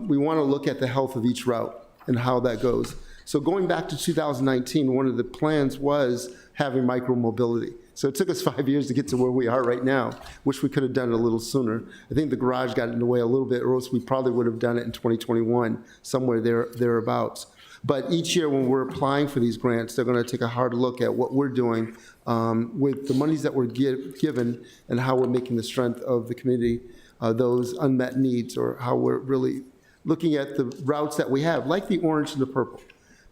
We want to look at the health of each route and how that goes. So going back to 2019, one of the plans was having micro-mobility. So it took us 5 years to get to where we are right now, which we could have done a little sooner. I think the garage got in the way a little bit, or else we probably would have done it in 2021, somewhere thereabouts. But each year when we're applying for these grants, they're going to take a hard look at what we're doing with the monies that we're given and how we're making the strength of the community, those unmet needs, or how we're really looking at the routes that we have, like the orange and the purple.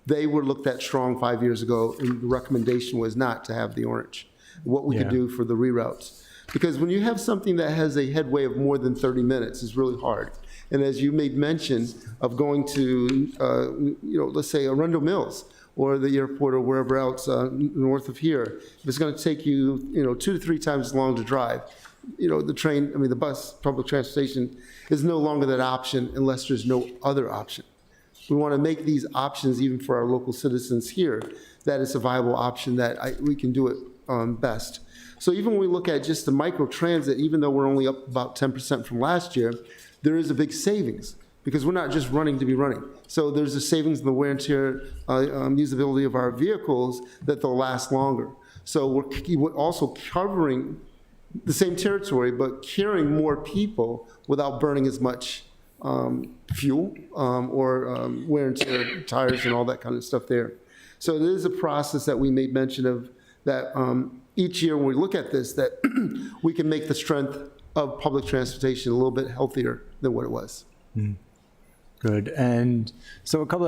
They were looked at strong 5 years ago, and the recommendation was not to have the orange. What we could do for the reroutes. Because when you have something that has a headway of more than 30 minutes, it's really hard. And as you made mention of going to, let's say Arundel Mills or the airport or wherever else north of here, if it's going to take you, 2 to 3 times as long to drive, the bus, public transportation is no longer that option unless there's no other option. We want to make these options even for our local citizens here, that it's a viable option that we can do it best. So even when we look at just the micro-transit, even though we're only up about 10% from last year, there is a big savings because we're not just running to be running. So there's a savings in the wear and tear usability of our vehicles that they'll last longer. So we're also covering the same territory, but carrying more people without burning as much fuel or wear and tear tires and all that kind of stuff there. So it is a process that we made mention of that each year when we look at this, that we can make the strength of public transportation a little bit healthier than what it was. Good. And so a couple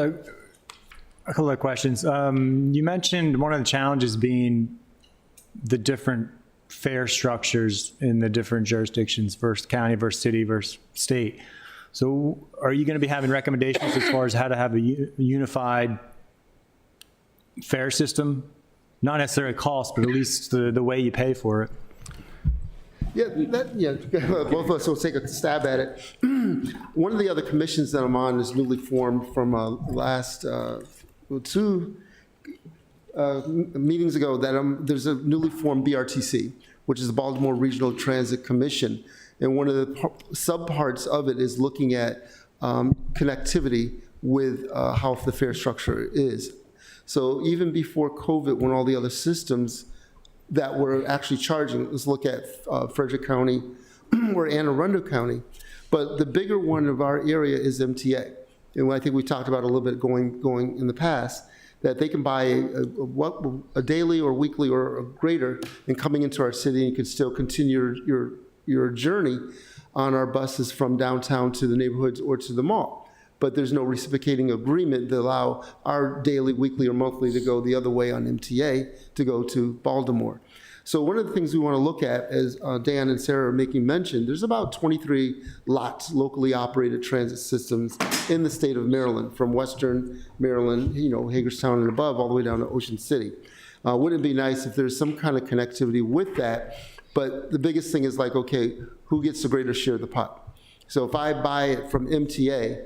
of questions. You mentioned one of the challenges being the different fare structures in the different jurisdictions versus county versus city versus state. So are you going to be having recommendations as far as how to have a unified fare system? Not necessarily cost, but at least the way you pay for it. Both of us will take a stab at it. One of the other commissions that I'm on is newly formed from last 2 meetings ago. There's a newly formed BRTC, which is the Baltimore Regional Transit Commission. And one of the subparts of it is looking at connectivity with how the fare structure is. So even before COVID, when all the other systems that were actually charging, let's look at Frederick County or Anne Arundel County. But the bigger one of our area is MTA. And I think we talked about a little bit going in the past, that they can buy a daily or weekly or greater and coming into our city, and you can still continue your journey on our buses from downtown to the neighborhoods or to the mall. But there's no reciprocating agreement that allow our daily, weekly, or monthly to go the other way on MTA to go to Baltimore. So one of the things we want to look at, as Dan and Sarah are making mention, there's about 23 lots, locally operated transit systems in the state of Maryland, from Western Maryland, Hagerstown and above, all the way down to Ocean City. Wouldn't it be nice if there's some kind of connectivity with that? But the biggest thing is like, okay, who gets the greater share of the pot? So if I buy it from MTA,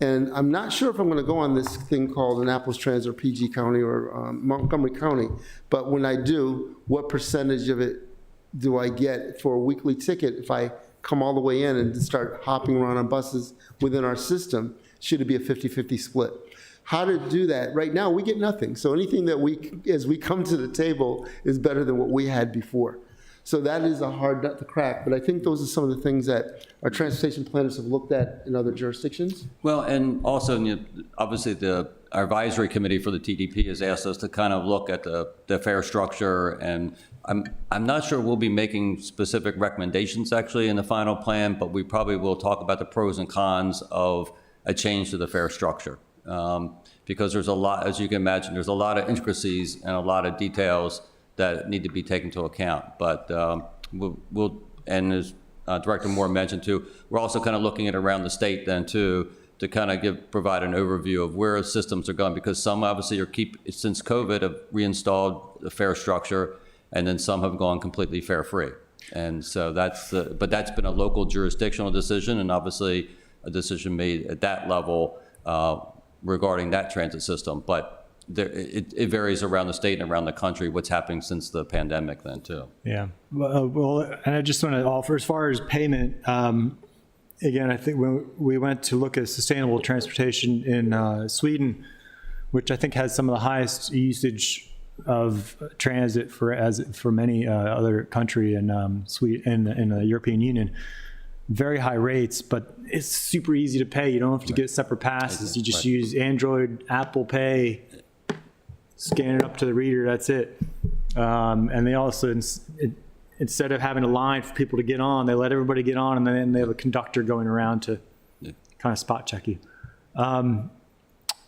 and I'm not sure if I'm going to go on this thing called Annapolis Transit or PG County or Montgomery County, but when I do, what percentage of it do I get for a weekly ticket if I come all the way in and start hopping around on buses within our system? Should it be a 50-50 split? How to do that? Right now, we get nothing. So anything that as we come to the table is better than what we had before. So that is a hard nut to crack, but I think those are some of the things that our transportation planners have looked at in other jurisdictions. Well, and also, obviously, our advisory committee for the TDP has asked us to kind of look at the fare structure, and I'm not sure we'll be making specific recommendations actually in the final plan, but we probably will talk about the pros and cons of a change to the fare structure. Because there's a lot, as you can imagine, there's a lot of intricacies and a lot of details that need to be taken into account. But we'll, and as Director Moore mentioned too, we're also kind of looking at around the state then too, to kind of provide an overview of where systems are going, because some obviously since COVID have reinstalled the fare structure, and then some have gone completely fare free. And so but that's been a local jurisdictional decision, and obviously a decision made at that level regarding that transit system. But it varies around the state and around the country what's happening since the pandemic then too. Yeah. Well, and I just want to offer, as far as payment, again, I think when we went to look at sustainable transportation in Sweden, which I think has some of the highest usage of transit for many other country in Sweden in the European Union, very high rates, but it's super easy to pay. You don't have to get separate passes. You just use Android, Apple Pay, scan it up to the reader, that's it. And they also, instead of having a line for people to get on, they let everybody get on, and then they have a conductor going around to kind of spot check you.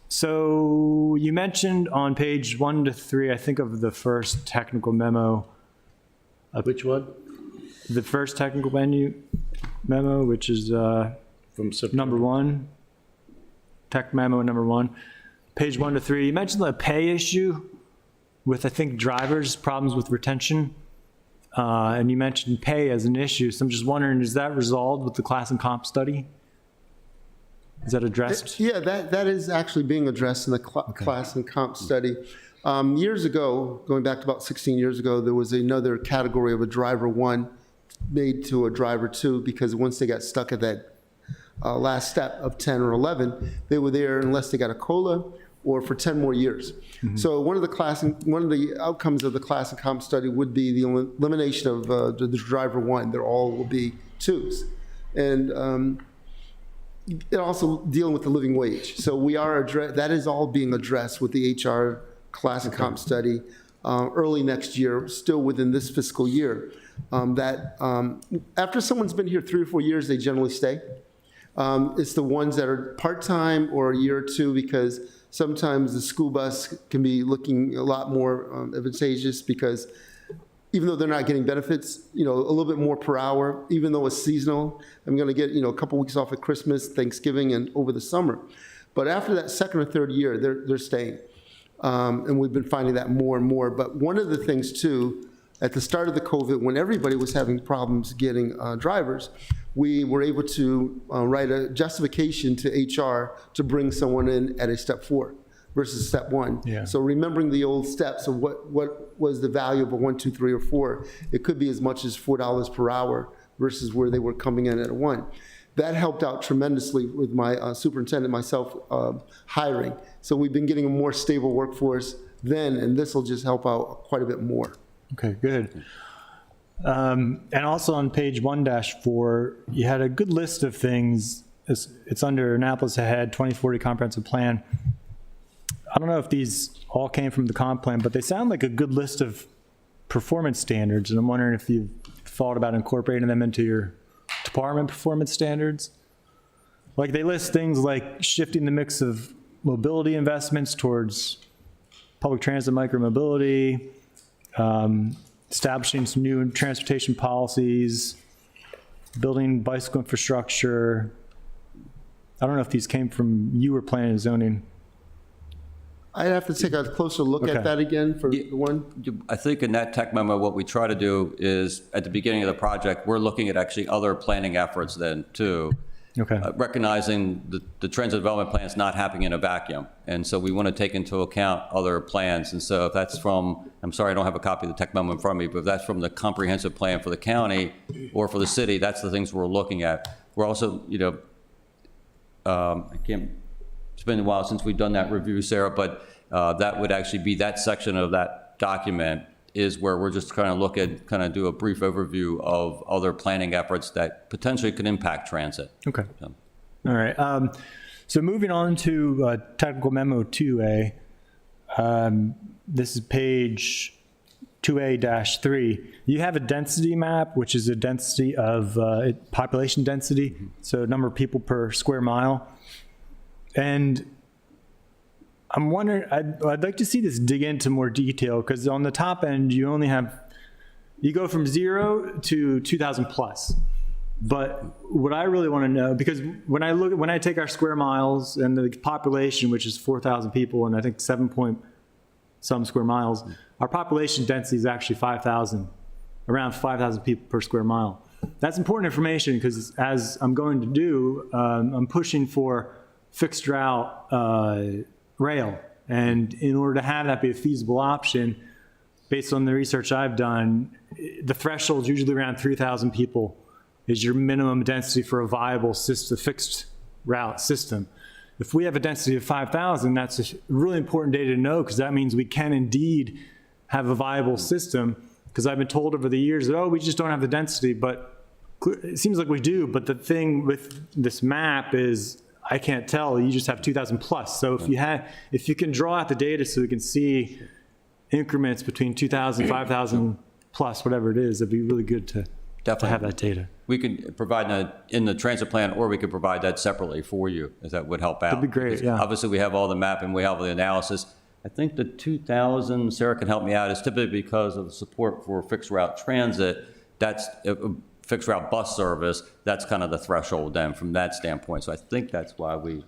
So you mentioned on page 1 to 3, I think, of the first technical memo. Which one? The first technical memo, which is From September. number 1, tech memo number 1. Page 1 to 3, you mentioned the pay issue with, I think, drivers, problems with retention. And you mentioned pay as an issue. So I'm just wondering, is that resolved with the class and comp study? Is that addressed? Yeah, that is actually being addressed in the class and comp study. Years ago, going back to about 16 years ago, there was another category of a driver 1 made to a driver 2, because once they got stuck at that last step of 10 or 11, they were there unless they got a COLA or for 10 more years. Mm-hmm. So one of the outcomes of the class and comp study would be the elimination of the driver 1. They're all will be 2s. And it also dealing with the living wage. So that is all being addressed with the HR class and comp study early next year, still within this fiscal year. After someone's been here 3 or 4 years, they generally stay. It's the ones that are part-time or a year or 2, because sometimes the school bus can be looking a lot more advantageous, because even though they're not getting benefits, a little bit more per hour, even though it's seasonal, I'm going to get, a couple weeks off at Christmas, Thanksgiving, and over the summer. But after that 2nd or 3rd year, they're staying. And we've been finding that more and more. But one of the things too, at the start of the COVID, when everybody was having problems getting drivers, we were able to write a justification to HR to bring someone in at a step 4 versus step 1. Yeah. So remembering the old steps of what was the value of a 1, 2, 3, or 4, it could be as much as $4 per hour versus where they were coming in at a 1. that helped out tremendously with my superintendent, myself, hiring. So we've been getting a more stable workforce then, and this will just help out quite a bit more. Okay, good. And also on page 1-4, you had a good list of things. It's under Annapolis Ahead 2040 Comprehensive Plan. I don't know if these all came from the comp plan, but they sound like a good list of performance standards, and I'm wondering if you've thought about incorporating them into your department performance standards. Like they list things like shifting the mix of mobility investments towards public transit micromobility, establishing some new transportation policies, building bicycle infrastructure. I don't know if these came from you or planning and zoning. I'd have to take a closer look Okay. at that again for the one. I think in that tech memo, what we try to do is, at the beginning of the project, we're looking at actually other planning efforts then too. Okay. Recognizing the transit development plan is not happening in a vacuum. And so we want to take into account other plans. And so if that's from, I'm sorry, I don't have a copy of the tech memo in front of me, but if that's from the comprehensive plan for the county or for the city, that's the things we're looking at. We're also, it's been a while since we've done that review, Sarah, but that would actually be that section of that document is where we're just kind of do a brief overview of other planning efforts that potentially could impact transit. Okay. So. All right. So moving on to technical memo 2A. This is page 2A-3. You have a density map, which is a density of population density, so number of people per square mile. And I'm wondering, I'd like to see this dig into more detail, because on the top end, you go from 0 to 2,000 plus. But what I really want to know, because when I take our square miles and the population, which is 4,000 people, and I think 7 point some square miles, our population density is actually 5,000, around 5,000 people per square mile. That's important information, because as I'm going to do, I'm pushing for fixed route rail. And in order to have that be a feasible option, based on the research I've done, the threshold is usually around 3,000 people is your minimum density for a viable system, fixed route system. If we have a density of 5,000, that's a really important data to know, because that means we can indeed have a viable system. Because I've been told over the years that, we just don't have the density, but it seems like we do. But the thing with this map is, I can't tell, you just have 2,000 plus. So if you can draw out the data so we can see increments between 2,000, 5,000 plus, whatever it is, it'd be really good to have that data. We could provide that in the transit plan, or we could provide that separately for you, if that would help out. That'd be great, Because yeah. Obviously, we have all the mapping, we have the analysis. I think the 2,000, Sarah can help me out, is typically because of the support for fixed route transit. That's fixed route bus service. That's kind of the threshold then from that standpoint. So I think that's why we,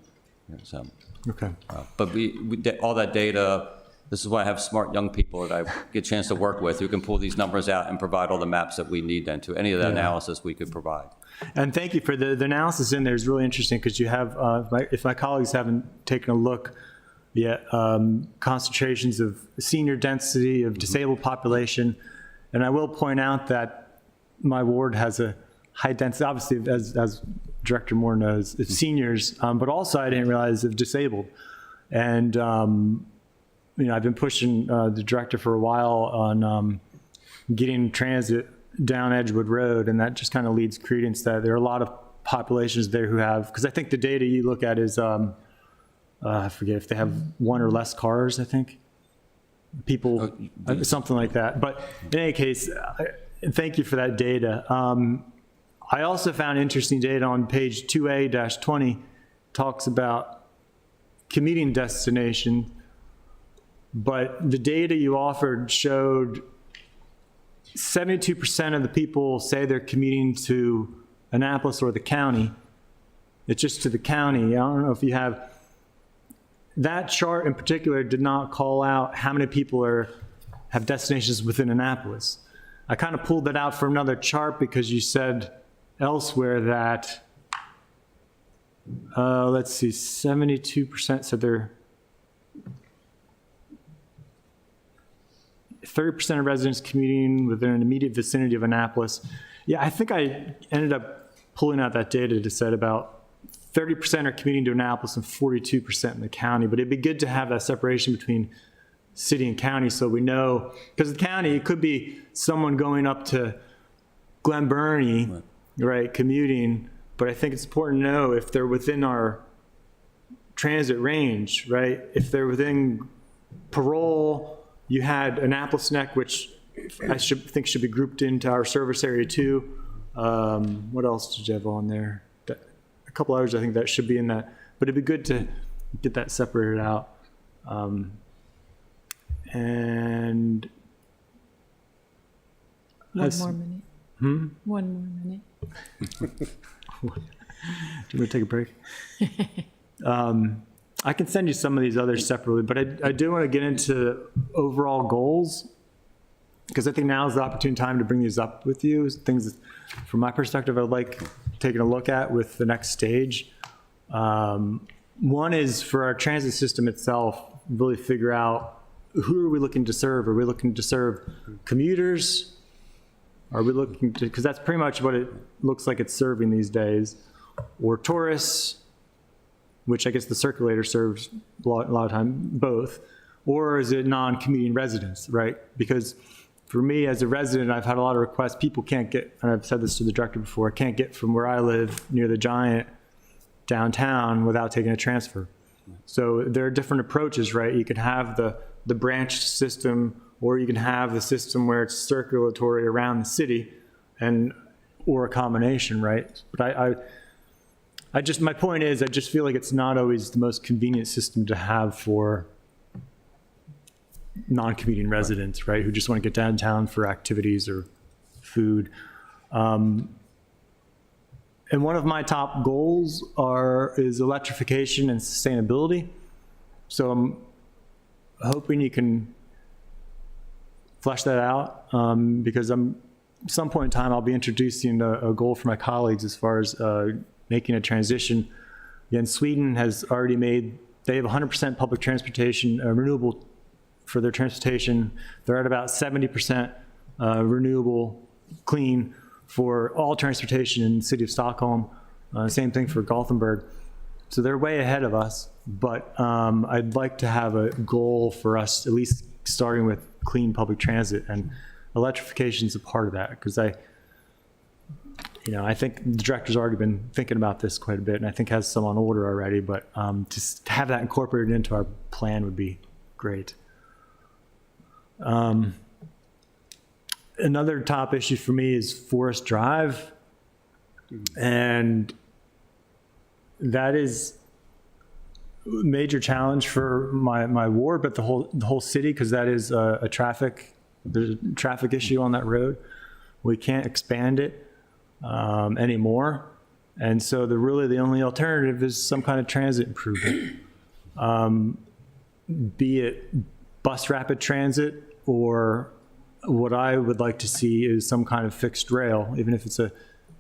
Okay. but we all that data. This is why I have smart young people that I get a chance to work with who can pull these numbers out and provide all the maps that we need then to any of the analysis we could provide. And thank you for the analysis in there is really interesting, because you have, if my colleagues haven't taken a look yet, concentrations of senior density, of disabled population. And I will point out that my ward has a high density, obviously, as Director Moore knows, of seniors, but also I didn't realize of disabled. And, I've been pushing the director for a while on getting transit down Edgewood Road, and that just kind of leads credence that there are a lot of populations there who have, because I think the data you look at is, I forget if they have one or less cars, I think. People, something like that. But in any case, thank you for that data. I also found interesting data on page 2A-20, talks about commuting destination. But the data you offered showed 72% of the people say they're commuting to Annapolis or the county. It's just to the county. I don't know if you have, that chart in particular did not call out how many people have destinations within Annapolis. I kind of pulled that out for another chart because you said elsewhere that, let's see, 72% said they're 30% of residents commuting within an immediate vicinity of Annapolis. Yeah, I think I ended up pulling out that data to said about 30% are commuting to Annapolis and 42% in the county. But it'd be good to have that separation between city and county so we know, because the county, it could be someone going up to Glen Burnie, right, commuting, but I think it's important to know if they're within our transit range, right? If they're within Parole, you had Annapolis Neck, which I think should be grouped into our service area too. What else did you have on there? A couple others, I think that should be in that, but it'd be good to get that separated out. And One more minute. One more minute. do you want to take a break? I can send you some of these others separately, but I do want to get into overall goals, because I think now is the opportune time to bring these up with you. Things that, from my perspective, I'd like taking a look at with the next stage. One is for our transit system itself, really figure out who are we looking to serve? Are we looking to serve commuters? Are we looking to, because that's pretty much what it looks like it's serving these days, or tourists, which I guess the circulator serves a lot of time, both, or is it non-commuting residents, right? Because for me as a resident, I've had a lot of requests. People can't get, and I've said this to the director before, can't get from where I live near the Giant downtown without taking a transfer. So there are different approaches, right? You can have the branched system, or you can have the system where it's circulatory around the city, and or a combination, right? But I just, my point is, I just feel like it's not always the most convenient system to have for non-commuting residents, right? Who just want to get downtown for activities or food. And one of my top goals is electrification and sustainability. So I'm hoping you can flesh that out, because at some point in time, I'll be introducing a goal for my colleagues as far as making a transition. Again, Sweden has already they have 100% public transportation, renewable for their transportation. They're at about 70% renewable, clean for all transportation in the city of Stockholm. Same thing for Gothenburg. So they're way ahead of us, but I'd like to have a goal for us, at least starting with clean public transit, and electrification is a part of that, because I think the director's already been thinking about this quite a bit, and I think has some on order already, but just to have that incorporated into our plan would be great. Another top issue for me is Forest Drive, and that is a major challenge for my ward, but the whole city, because that is there's a traffic issue on that road. We can't expand it anymore, and so the only alternative is some kind of transit improvement, be it bus rapid transit, or what I would like to see is some kind of fixed rail, even if it's a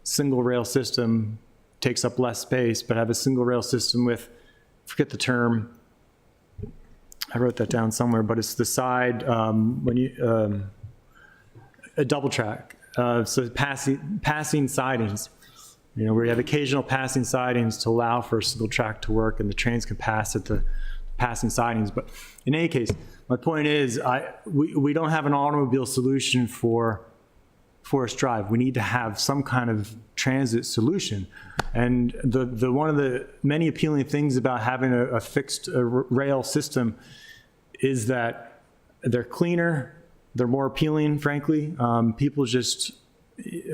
single rail system, takes up less space, but have a single rail system with, forget the term, I wrote that down somewhere, but it's the side, a double track. So passing sidings, where you have occasional passing sidings to allow for a single track to work, and the trains can pass at the passing sidings. But in any case, my point is, we don't have an automobile solution for Forest Drive. We need to have some kind of transit solution. And the one of the many appealing things about having a fixed rail system is that they're cleaner, they're more appealing, frankly. People just,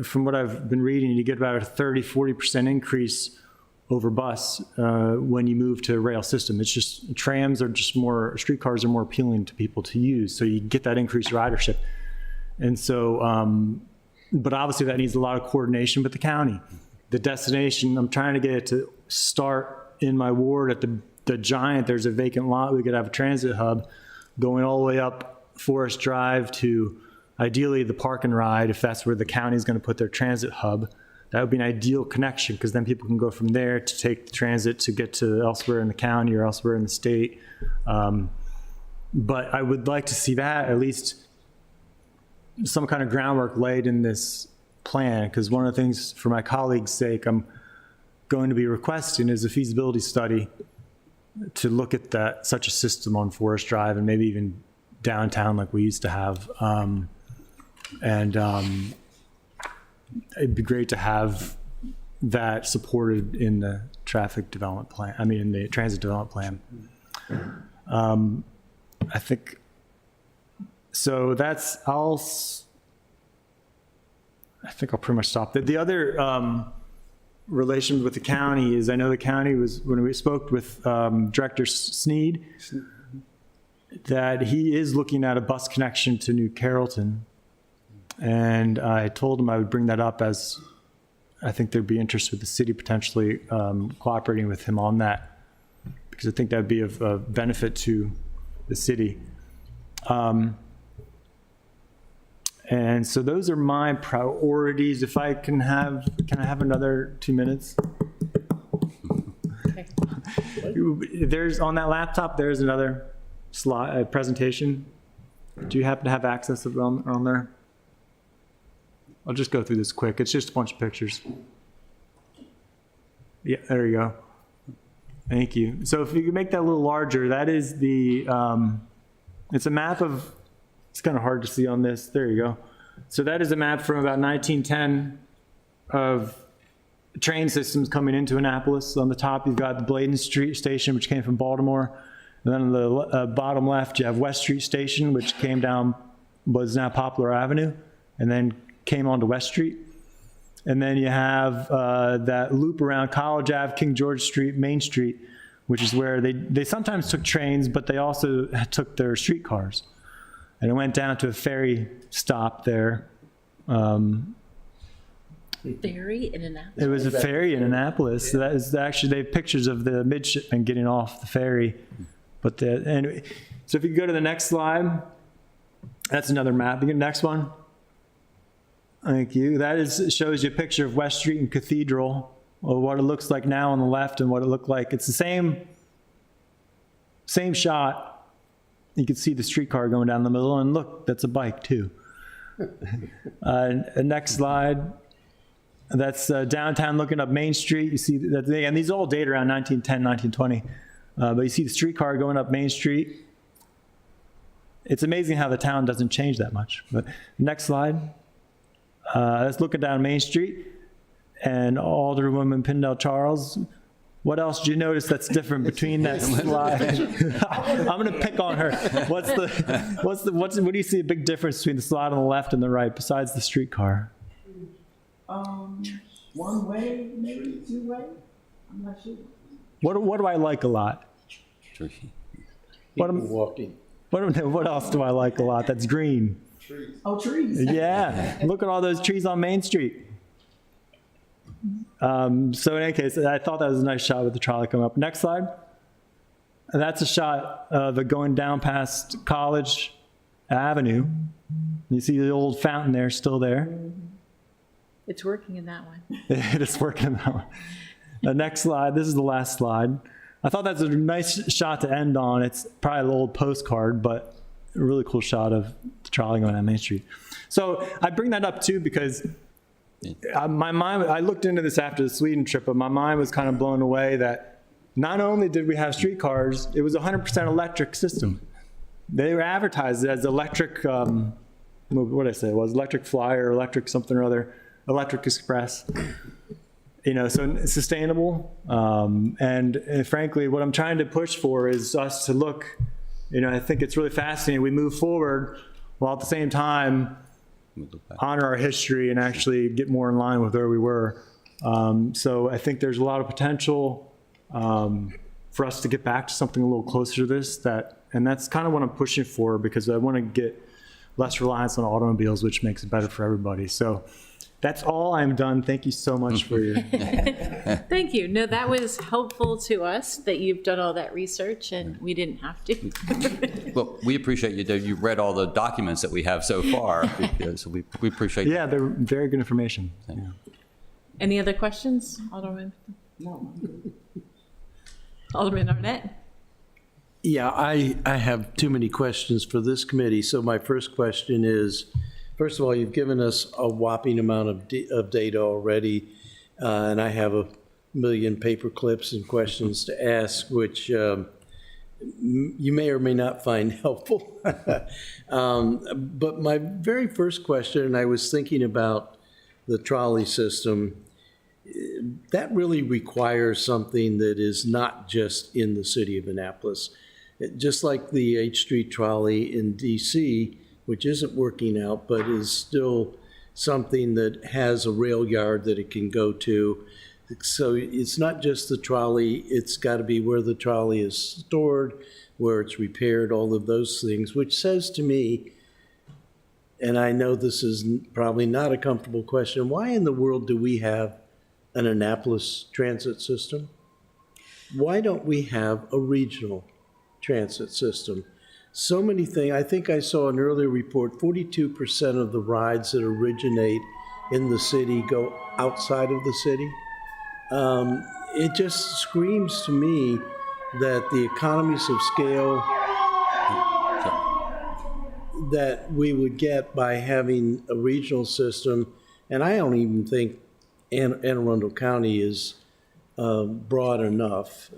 from what I've been reading, you get about a 30-40% increase over bus when you move to a rail system. It's just, streetcars are more appealing to people to use, so you get that increased ridership. And so, but obviously that needs a lot of coordination with the county. The destination, I'm trying to get it to start in my ward at the Giant. There's a vacant lot. We could have a transit hub going all the way up Forest Drive to ideally the Park and Ride, if that's where the county is going to put their transit hub. That would be an ideal connection, because then people can go from there to take the transit to get to elsewhere in the county or elsewhere in the state. But I would like to see that, at least some kind of groundwork laid in this plan, because one of the things, for my colleagues' sake, I'm going to be requesting is a feasibility study to look at that, such a system on Forest Drive and maybe even downtown like we used to have. It'd be great to have that supported in the traffic development plan, in the transit development plan. I think, so that's, I think I'll pretty much stop there. The other relation with the county is, I know the county was, when we spoke with Director Sneed, that he is looking at a bus connection to New Carrollton. And I told him I would bring that up, as I think there'd be interest with the city potentially cooperating with him on that, because I think that'd be of benefit to the city. And so those are my priorities. If I can I have another 2 minutes? Okay. There's, on that laptop, there's another slide, presentation. Do you happen to have access to it on there? I'll just go through this quick. It's just a bunch of pictures. Yeah, there you go. Thank you. So if you can make that a little larger, that is the, it's a map of, it's kind of hard to see on this. There you go. So that is a map from about 1910 of train systems coming into Annapolis. On the top, you've got the Bladen Street Station, which came from Baltimore. And then on the bottom left, you have West Street Station, which came down, was now Poplar Avenue, and then came onto West Street. And then you have that loop around College Ave, King George Street, Main Street, which is where they sometimes took trains, but they also took their streetcars. And it went down to a ferry stop there. Ferry in Annapolis. It was a ferry in Annapolis. So that is actually, they have pictures of the midshipmen getting off the ferry. But anyway, so if you go to the next slide, that's another map. You get the next one. Thank you. That shows you a picture of West Street and Cathedral, or what it looks like now on the left and what it looked like. It's the same shot. You can see the streetcar going down the middle, and look, that's a bike too. Next slide. That's downtown looking up Main Street. You see that, and these all date around 1910, 1920. But you see the streetcar going up Main Street. It's amazing how the town doesn't change that much. But next slide. Let's look down Main Street and Alderwoman Pindell Charles. What else did you notice that's different between that slide? I'm going to pick on her. What do you see a big difference between the slide on the left and the right besides the streetcar? One way, maybe two way. I'm not sure. What do I like a lot? People walking. What else do I like a lot that's green? Oh, trees. Yeah, look at all those trees on Main Street. So in any case, I thought that was a nice shot with the trolley coming up. Next slide. And that's a shot of it going down past College Avenue. You see the old fountain there, still there. It's working in that one. It is working in that one. The next slide, this is the last slide. I thought that's a nice shot to end on. It's probably an old postcard, but a really cool shot of the trolley going down Main Street. So I bring that up too because my mind, I looked into this after the Sweden trip, but my mind was kind of blown away that not only did we have streetcars, it was a 100% electric system. They were advertised as electric, what did I say? It was electric flyer, electric something or other, electric express. You know, so sustainable. And frankly, what I'm trying to push for is us to look, you know, I think it's really fascinating. We move forward while at the same time honor our history and actually get more in line with where we were. So I think there's a lot of potential for us to get back to something a little closer to this. And that's kind of what I'm pushing for because I want to get less reliance on automobiles, which makes it better for everybody. So that's all I'm done. Thank you so much for your... Thank you. No, that was helpful to us that you've done all that research and we didn't have to. Well, we appreciate you that you read all the documents that we have so far. So we appreciate Yeah, they're very good information. Yeah. Any other questions, Alderman? No. Alderman Arnett? Yeah, I have too many questions for this committee. So my first question is, First of all, you've given us a whopping amount of data already, and I have a million paper clips and questions to ask, which you may or may not find helpful. But my very first question, and I was thinking about the trolley system, that really requires something that is not just in the city of Annapolis. Just like the H Street trolley in DC, which isn't working out, but is still something that has a rail yard that it can go to. So it's not just the trolley, it's got to be where the trolley is stored, where it's repaired, all of those things, which says to me, and I know this is probably not a comfortable question, why in the world do we have an Annapolis transit system? Why don't we have a regional transit system? So many things. I think I saw an earlier report, 42% of the rides that originate in the city go outside of the city. It just screams to me that the economies of scale that we would get by having a regional system, and I don't even think Anne Arundel County is broad enough.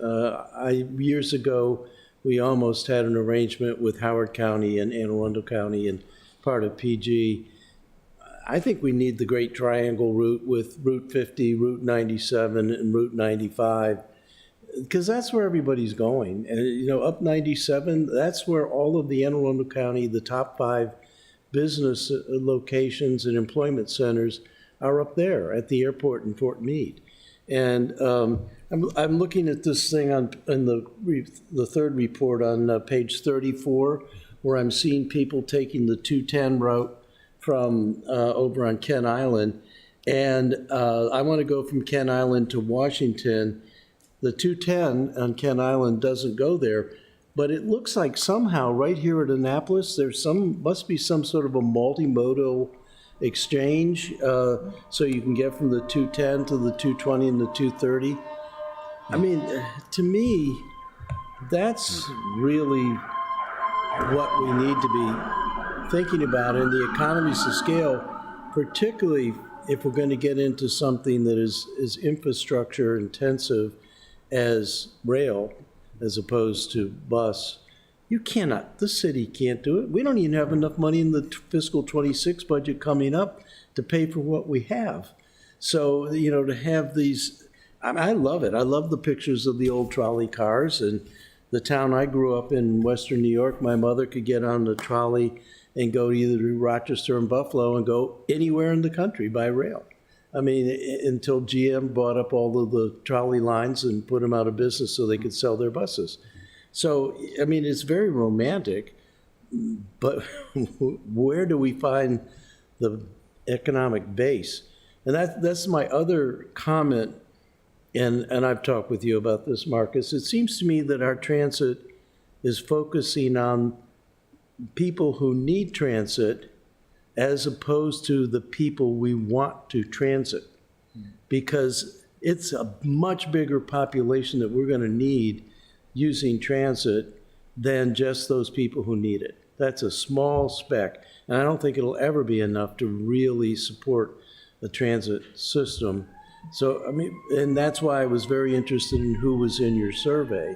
Years ago, we almost had an arrangement with Howard County and Anne Arundel County and part of PG. I think we need the Great Triangle route with Route 50, Route 97, and Route 95, because that's where everybody's going. And, up 97, that's where all of the Anne Arundel County, the top 5 business locations and employment centers are up there at the airport in Fort Meade. And I'm looking at this thing in the third report on page 34, where I'm seeing people taking the 210 route from over on Kent Island. And I want to go from Kent Island to Washington. The 210 on Kent Island doesn't go there, but it looks like somehow right here at Annapolis, must be some sort of a multimodal exchange, so you can get from the 210 to the 220 and the 230. I mean, to me, that's really what we need to be thinking about in the economies of scale, particularly if we're going to get into something that is infrastructure intensive as rail, as opposed to bus. The city can't do it. We don't even have enough money in the fiscal 26 budget coming up to pay for what we have. So, to have these, I love it. I love the pictures of the old trolley cars. And the town I grew up in, Western New York, my mother could get on the trolley and go either to Rochester and Buffalo and go anywhere in the country by rail. I mean, until GM bought up all of the trolley lines and put them out of business so they could sell their buses. So, I mean, it's very romantic, but where do we find the economic base? And that's my other comment, and I've talked with you about this, Marcus. It seems to me that our transit is focusing on people who need transit as opposed to the people we want to transit, because it's a much bigger population that we're going to need using transit than just those people who need it. That's a small speck, and I don't think it'll ever be enough to really support a transit system. So, I mean, and that's why I was very interested in who was in your survey.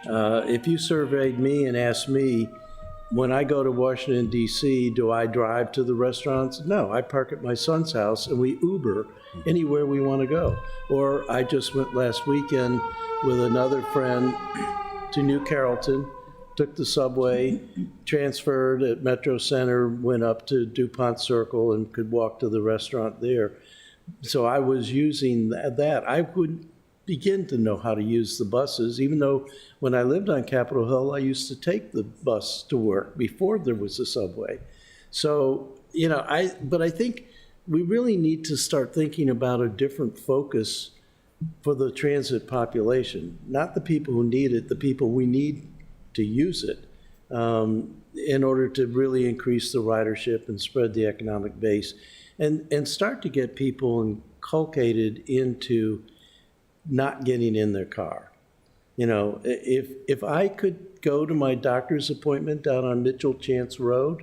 If you surveyed me and asked me, when I go to Washington, D.C., do I drive to the restaurants? No, I park at my son's house and we Uber anywhere we want to go. Or I just went last weekend with another friend to New Carrollton, took the subway, transferred at Metro Center, went up to DuPont Circle and could walk to the restaurant there. So I was using that. I would begin to know how to use the buses, even though when I lived on Capitol Hill, I used to take the bus to work before there was a subway. So, but I think we really need to start thinking about a different focus for the transit population, not the people who need it, the people we need to use it in order to really increase the ridership and spread the economic base and start to get people inculcated into not getting in their car. If I could go to my doctor's appointment down on Mitchell Chance Road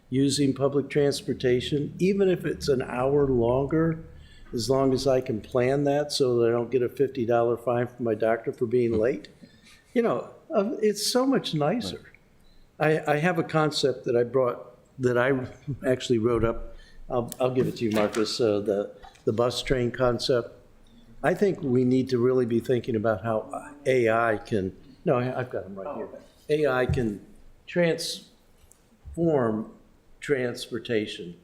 using public transportation, even if it's an hour longer, as long as I can plan that so that I don't get a $50 fine from my doctor for being late. You know, it's so much nicer. I have a concept that I brought, that I actually wrote up. I'll give it to you, Marcus, the bus train concept. I think we need to really be thinking about how AI can, no, I've got them right here. AI can transform transportation,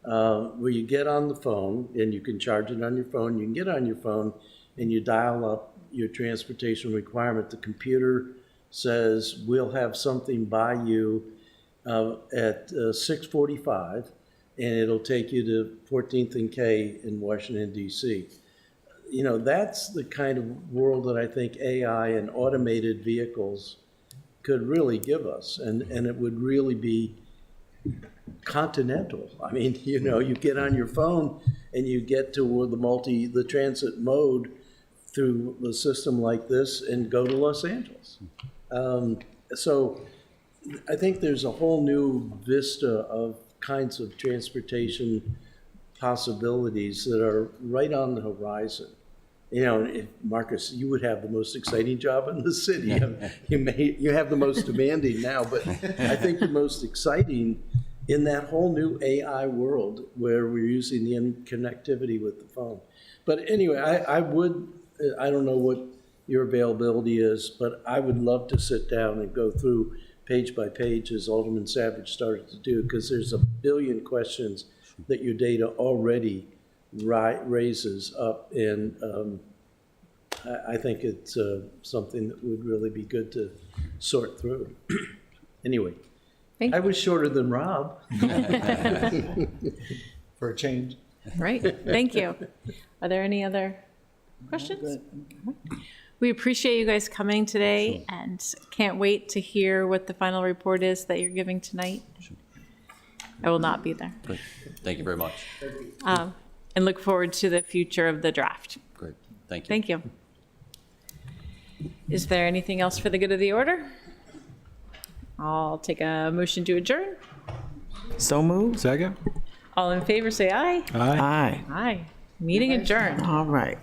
where you get on the phone and you can charge it on your phone. You can get on your phone and you dial up your transportation requirement. The computer says, we'll have something by you at 6:45, and it'll take you to 14th and K in Washington, D.C. You know, that's the kind of world that I think AI and automated vehicles could really give us, and it would really be continental. I mean, you know, you get on your phone and you get to the transit mode through a system like this and go to Los Angeles. So I think there's a whole new vista of kinds of transportation possibilities that are right on the horizon. You know, Marcus, you would have the most exciting job in the city. You have the most demanding now, but I think the most exciting in that whole new AI world where we're using the connectivity with the phone. But anyway, I don't know what your availability is, but I would love to sit down and go through page by page as Alderman Savage started to do, because there's a billion questions that your data already raises up, and I think it's something that would really be good to sort through. Anyway, Thank I you. was shorter than Rob. For a change. Right, thank you. Are there any other questions? We appreciate you guys coming today and can't wait to hear what the final report is that you're giving tonight. I will not be there. Great. Thank you very much. And look forward to the future of the draft. Great. Thank you. Thank you. Is there anything else for the good of the order? I'll take a motion to adjourn. So moved. Second? All in favor, say aye. Aye. Aye. Aye. Meeting adjourned. All right.